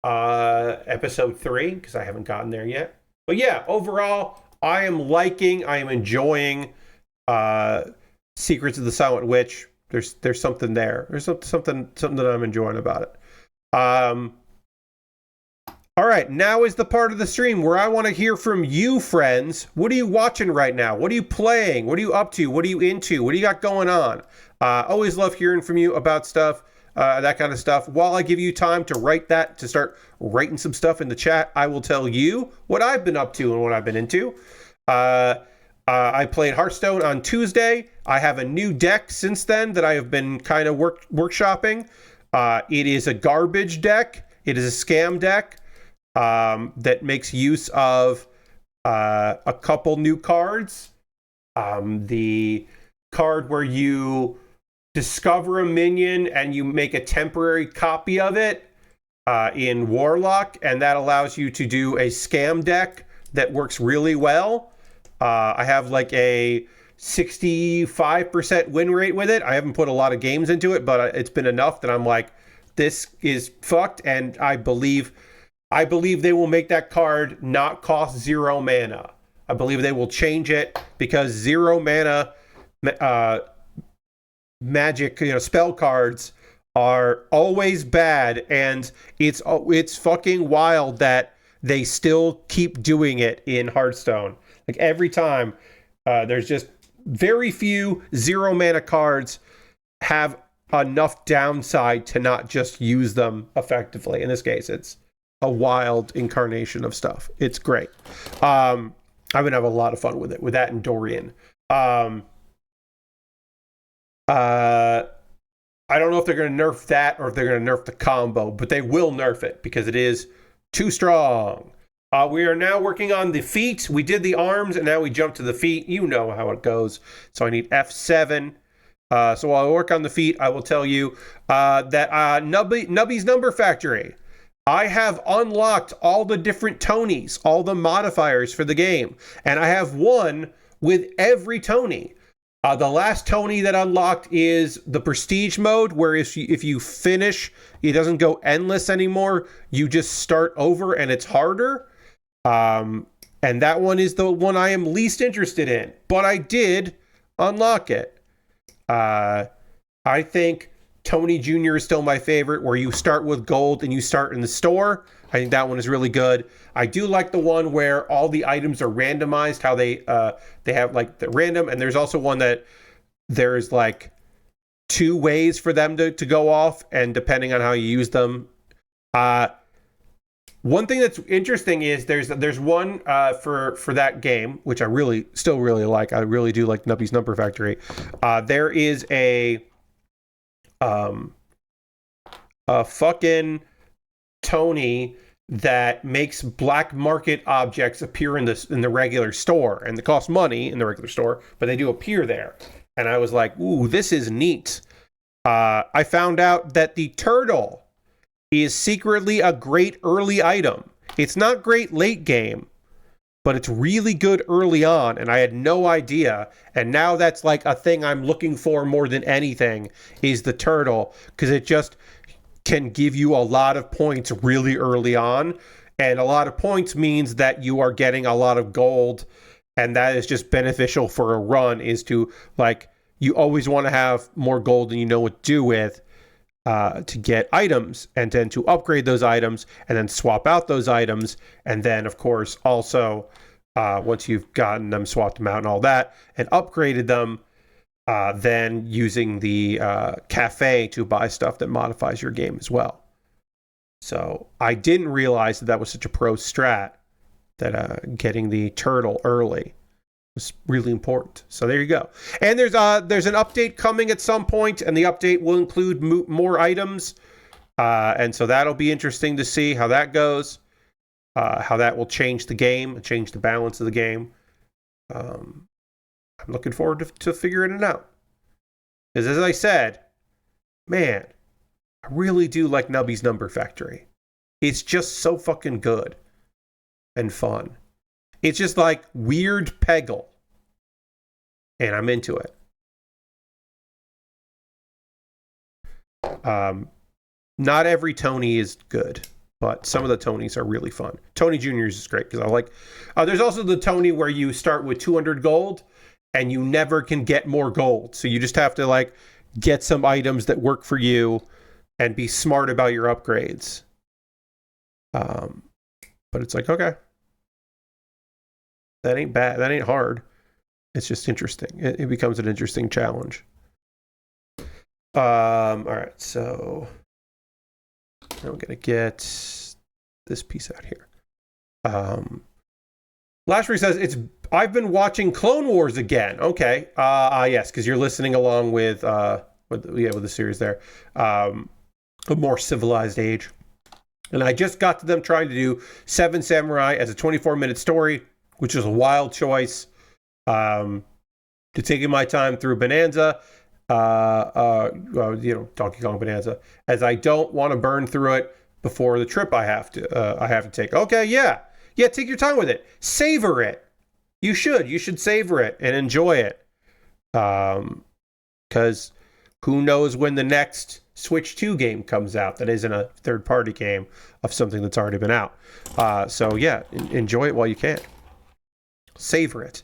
Speaker 1: episode 3 because I haven't gotten there yet. But yeah, overall, I am enjoying Secrets of the Silent Witch. There's something there. There's something that I'm enjoying about it. All right, now is the part of the stream where I want to hear from you, friends. What are you watching right now? What are you playing? What are you up to? What are you into? What do you got going on? Always love hearing from you about stuff. that kind of stuff. While I give you time to write that, to start writing some stuff in the chat, I will tell you what I've been up to and what I've been into. I played Hearthstone on Tuesday. I have a new deck since then that I have been kind of workshopping. It is a garbage deck. It is a scam deck that makes use of a couple new cards. The card where you discover a minion and you make a temporary copy of it in Warlock, and that allows you to do a scam deck that works really well. I have like a 65% win rate with it. I haven't put a lot of games into it, but it's been enough that I'm like, this is fucked, and I believe they will make that card not cost 0 mana. I believe they will change it because 0 mana magic, spell cards are always bad, and it's fucking wild that they still keep doing it in Hearthstone. Like every time, there's just very few 0 mana cards have enough downside to not just use them effectively. In this case, it's a wild incarnation of stuff. It's great. I've been having a lot of fun with it, with that and Dorian. I don't know if they're going to nerf that or if they're going to nerf the combo, but they will nerf it because it is too strong. We are now working on the feet. We did the arms, and now we jump to the feet. You know how it goes. So I need F7. So while I work on the feet, I will tell you that Nubby's Number Factory, I have unlocked all the different Tonys, all the modifiers for the game, and I have one with every Tony. The last Tony that unlocked is the Prestige mode, where if you finish, it doesn't go endless anymore. You just start over, and it's harder. And that one is the one I am least interested in, but I did unlock it. I think Tony Jr. is still my favorite, where you start with gold and you start in the store. I think that one is really good. I do like the one where all the items are randomized, how they have like the random, and there's also one that there's like 2 ways for them to go off, and depending on how you use them. One thing that's interesting is there's one for that game, which I still really like. I really do like Nubby's Number Factory. There is a fucking Tony that makes black market objects appear in the regular store, and they cost money in the regular store, but they do appear there. And I was like, ooh, this is neat. I found out that the turtle is secretly a great early item. It's not great late game, but it's really good early on, and I had no idea. And now that's like a thing I'm looking for more than anything, is the turtle, because it just can give you a lot of points really early on, and a lot of points means that you are getting a lot of gold, and that is just beneficial for a run, is to, like, you always want to have more gold than you know what to do with, to get items, and then to upgrade those items, and then swap out those items, and then of course also once you've gotten them, swapped them out and all that, and upgraded them, then using the cafe to buy stuff that modifies your game as well. So I didn't realize that was such a pro strat, that getting the turtle early was really important. So there you go. And there's an update coming at some point, and the update will include more items. And so that'll be interesting to see how that goes, how that will change the game, change the balance of the game. I'm looking forward to figuring it out. Because as I said, man, I really do like Nubby's Number Factory. It's just so fucking good and fun. It's just like weird Peggle. And I'm into it. Not every Tony is good, but some of the Tonys are really fun. Tony Jr.'s is great because I like... there's also the Tony where you start with 200 gold and you never can get more gold. So you just have to like get some items that work for you and be smart about your upgrades. But it's like, okay. That ain't bad. That ain't hard. It's just interesting. It becomes an interesting challenge. All right, so I'm going to get this piece out here. Lashbury says, I've been watching Clone Wars again. Okay. Yes, because you're listening along with the series there. A more civilized age. And I just got to them trying to do Seven Samurai as a 24-minute story, which is a wild choice. To taking my time through Bonanza, Donkey Kong Bonanza, as I don't want to burn through it before the trip I have to take. Okay, yeah, take your time with it. Savor it. You should savor it and enjoy it. Because who knows when the next Switch 2 game comes out that isn't a third-party game of something that's already been out. So yeah, enjoy it while you can. Savor it.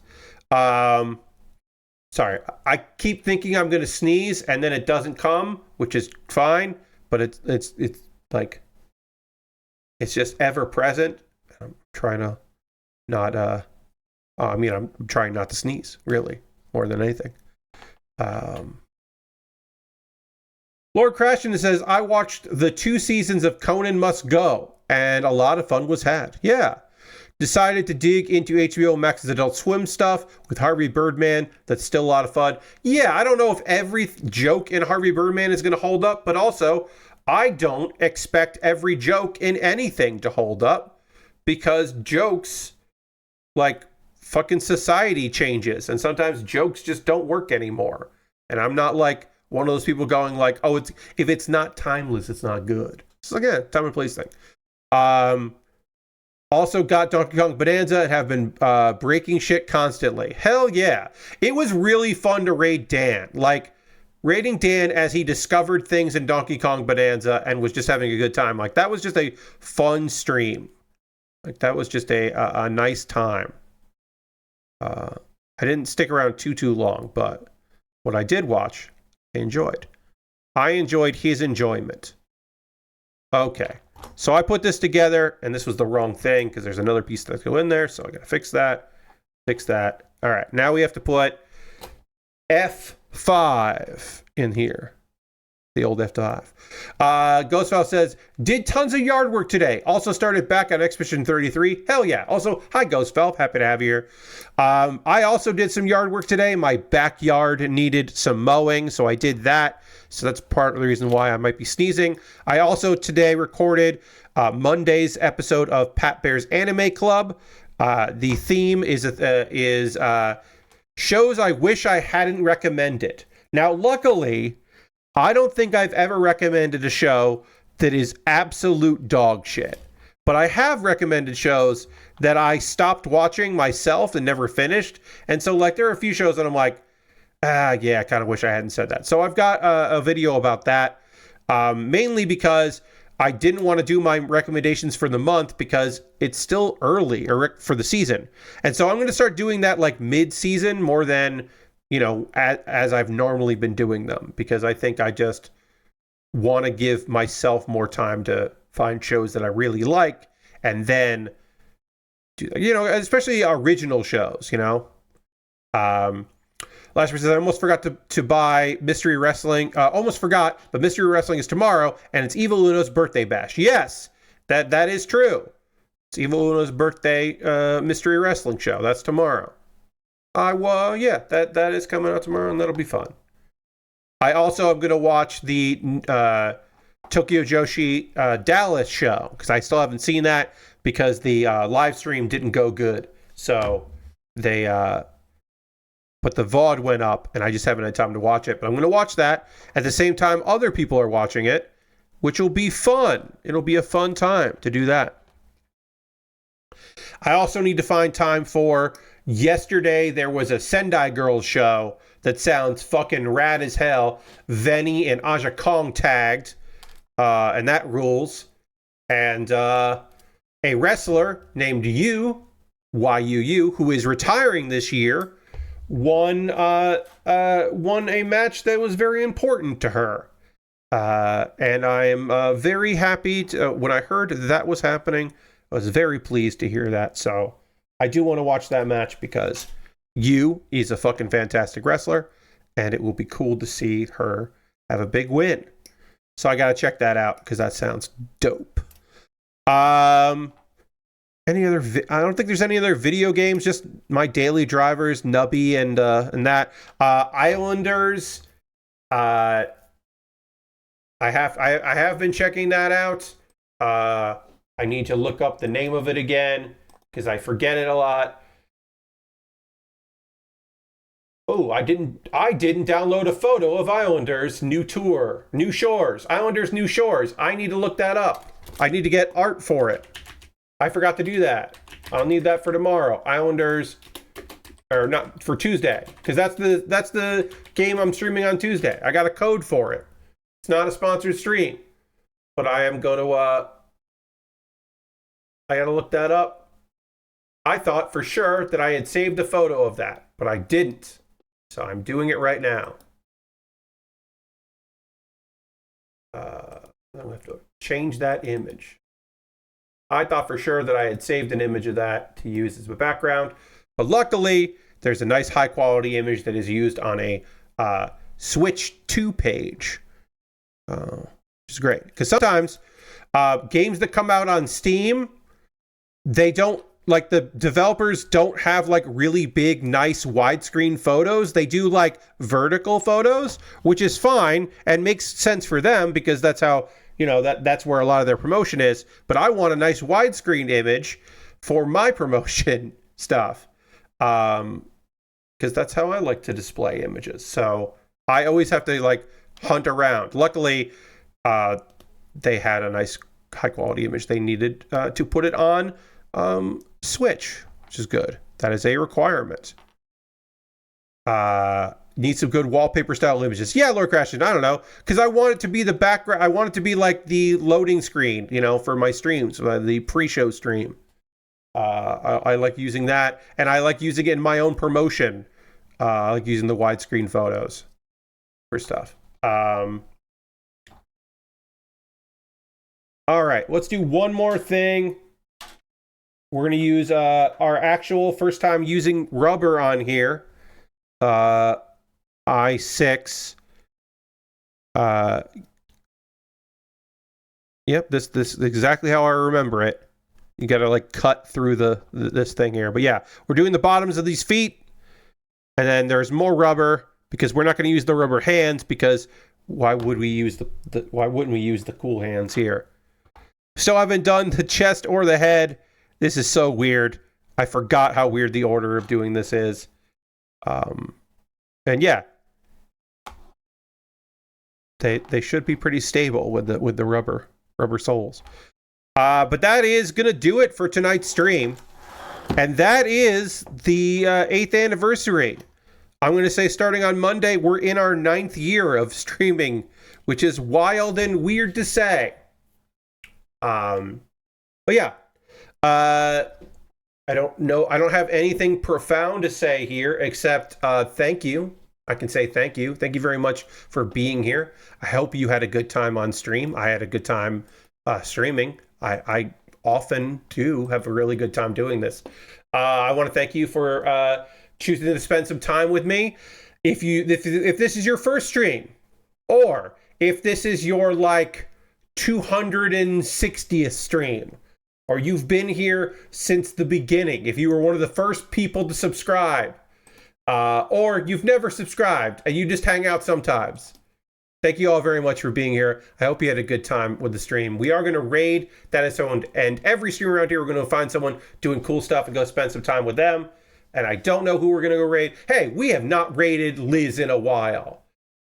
Speaker 1: Sorry, I keep thinking I'm going to sneeze and then it doesn't come, which is fine, but it's like, it's just ever present. I'm trying to not, I'm trying not to sneeze, really, more than anything. Lord Crashton says, I watched the 2 seasons of Conan Must Go, and a lot of fun was had. Yeah. Decided to dig into HBO Max's Adult Swim stuff with Harvey Birdman. That's still a lot of fun. Yeah, I don't know if every joke in Harvey Birdman is going to hold up, but also, I don't expect every joke in anything to hold up, because jokes, like, fucking society changes, and sometimes jokes just don't work anymore. And I'm not like one of those people going like, oh, if it's not timeless, it's not good. So again, time and place thing. Also got Donkey Kong Bonanza and have been breaking shit constantly. Hell yeah. It was really fun to raid Dan. Like, raiding Dan as he discovered things in Donkey Kong Bonanza and was just having a good time. Like, that was just a fun stream. Like, that was just a nice time. I didn't stick around too long, but what I did watch, I enjoyed. I enjoyed his enjoyment. Okay. So I put this together, and this was the wrong thing, because there's another piece that's go in there, so I gotta fix that. All right, now we have to put F5 in here. The old F5. Ghostfile says, did tons of yard work today. Also started back on Expedition 33. Hell yeah. Also, hi Ghostfile, happy to have you here. I also did some yard work today. My backyard needed some mowing, so I did that. So that's part of the reason why I might be sneezing. I also today recorded Monday's episode of Pat Bear's Anime Club. The theme is shows I wish I hadn't recommended. Now, luckily, I don't think I've ever recommended a show that is absolute dog shit. But I have recommended shows that I stopped watching myself and never finished. And so, like, there are a few shows that I'm like, yeah, I kind of wish I hadn't said that. So I've got a video about that, mainly because I didn't want to do my recommendations for the month because it's still early for the season. And so I'm going to start doing that like mid-season more than, as I've normally been doing them, because I think I just want to give myself more time to find shows that I really like and then do, especially original shows, Last person says, I almost forgot to buy Mystery Wrestling. Almost forgot, but Mystery Wrestling is tomorrow, and it's Evil Uno's birthday bash. Yes, that is true. It's Evil Uno's birthday Mystery Wrestling show. That's tomorrow. That is coming out tomorrow, and that'll be fun. I also am going to watch the Tokyo Joshi Dallas show, because I still haven't seen that, because the live stream didn't go good. So they... but the VOD went up, and I just haven't had time to watch it. But I'm going to watch that. At the same time, other people are watching it, which will be fun. It'll be a fun time to do that. I also need to find time for... Yesterday, there was a Sendai Girls show that sounds fucking rad as hell. Venny and Aja Kong tagged, and that rules. And a wrestler named YUU, who is retiring this year, won a match that was very important to her. And I am very happy when I heard that was happening. I was very pleased to hear that. So I do want to watch that match because is a fucking fantastic wrestler, and it will be cool to see her have a big win. So I gotta check that out because that sounds dope. Any other? I don't think there's any other video games. Just my daily drivers, Nubby and that. Islanders. I have been checking that out. I need to look up the name of it again because I forget it a lot. Oh, I didn't download a photo of Islanders new tour, New Shores. Islanders New Shores. I need to look that up. I need to get art for it. I forgot to do that. I'll need that for tomorrow. Islanders, or not for Tuesday, because that's the game I'm streaming on Tuesday. I got a code for it. It's not a sponsored stream, but I am going to. I got to look that up. I thought for sure that I had saved a photo of that, but I didn't. So I'm doing it right now. I'm going to have to change that image. I thought for sure that I had saved an image of that to use as a background, but luckily there's a nice high quality image that is used on a Switch 2 page, which is great. Because sometimes games that come out on Steam, they don't, like the developers don't have like really big, nice widescreen photos. They do like vertical photos, which is fine and makes sense for them because that's how, you know, that's where a lot of their promotion is. But I want a nice widescreen image for my promotion stuff. Because that's how I like to display images. So I always have to like hunt around. Luckily, they had a nice high quality image they needed to put it on Switch, which is good. That is a requirement. Need some good wallpaper style images. Yeah, Lord Crashton, I don't know, because I want it to be the background. I want it to be like the loading screen, you know, for my streams, the pre-show stream. I like using that, and I like using it in my own promotion. I like using the widescreen photos for stuff. All right, let's do one more thing. We're going to use our actual first time using rubber on here. I6. Yep, this is exactly how I remember it. You got to like cut through this thing here. But yeah, we're doing the bottoms of these feet. And then there's more rubber because we're not going to use the rubber hands because why would we use why wouldn't we use the cool hands here? So I haven't done the chest or the head. This is so weird. I forgot how weird the order of doing this is. And yeah, they should be pretty stable with the rubber soles. But that is gonna do it for tonight's stream, and that is the 8th anniversary. I'm gonna say starting on Monday, we're in our 9th year of streaming, which is wild and weird to say. But yeah. I don't know. I don't have anything profound to say here except thank you. I can say thank you. Thank you very much for being here. I hope you had a good time on stream. I had a good time streaming. I often do have a really good time doing this. I want to thank you for choosing to spend some time with me. If this is your first stream, or if this is your like 260th stream, or you've been here since the beginning, if you were one of the first people to subscribe, or you've never subscribed and you just hang out sometimes, thank you all very much for being here. I hope you had a good time with the stream. We are going to raid that is owned, and every stream around here we're going to find someone doing cool stuff and go spend some time with them. And I don't know who we're going to go raid. Hey, we have not raided Liz in a while.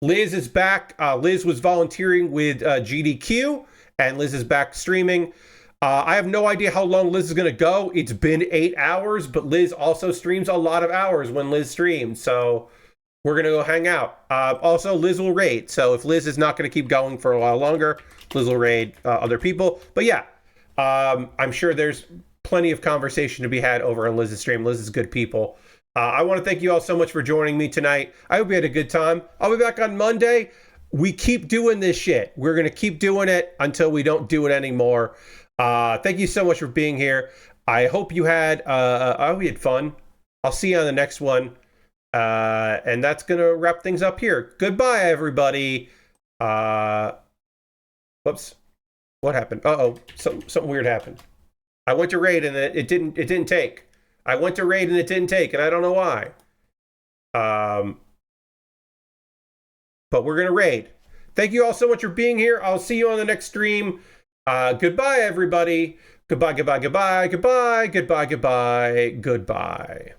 Speaker 1: Liz is back. Liz was volunteering with GDQ, and Liz is back streaming. I have no idea how long Liz is going to go. It's been 8 hours, but Liz also streams a lot of hours when Liz streams. So we're going to go hang out. Also, Liz will raid. So if Liz is not going to keep going for a while longer, Liz will raid other people. But yeah, I'm sure there's plenty of conversation to be had over on Liz's stream. Liz is good people. I want to thank you all so much for joining me tonight. I hope you had a good time. I'll be back on Monday. We keep doing this shit. We're going to keep doing it until we don't do it anymore. Thank you so much for being here. I hope you had fun. I'll see you on the next one. And that's going to wrap things up here. Goodbye, everybody. Whoops. What happened? Uh-oh. Something weird happened. I went to raid and it didn't take. I went to raid and it didn't take, and I don't know why. But we're gonna raid. Thank you all so much for being here. I'll see you on the next stream. Goodbye, everybody. Goodbye, goodbye, goodbye, goodbye, goodbye, goodbye, goodbye.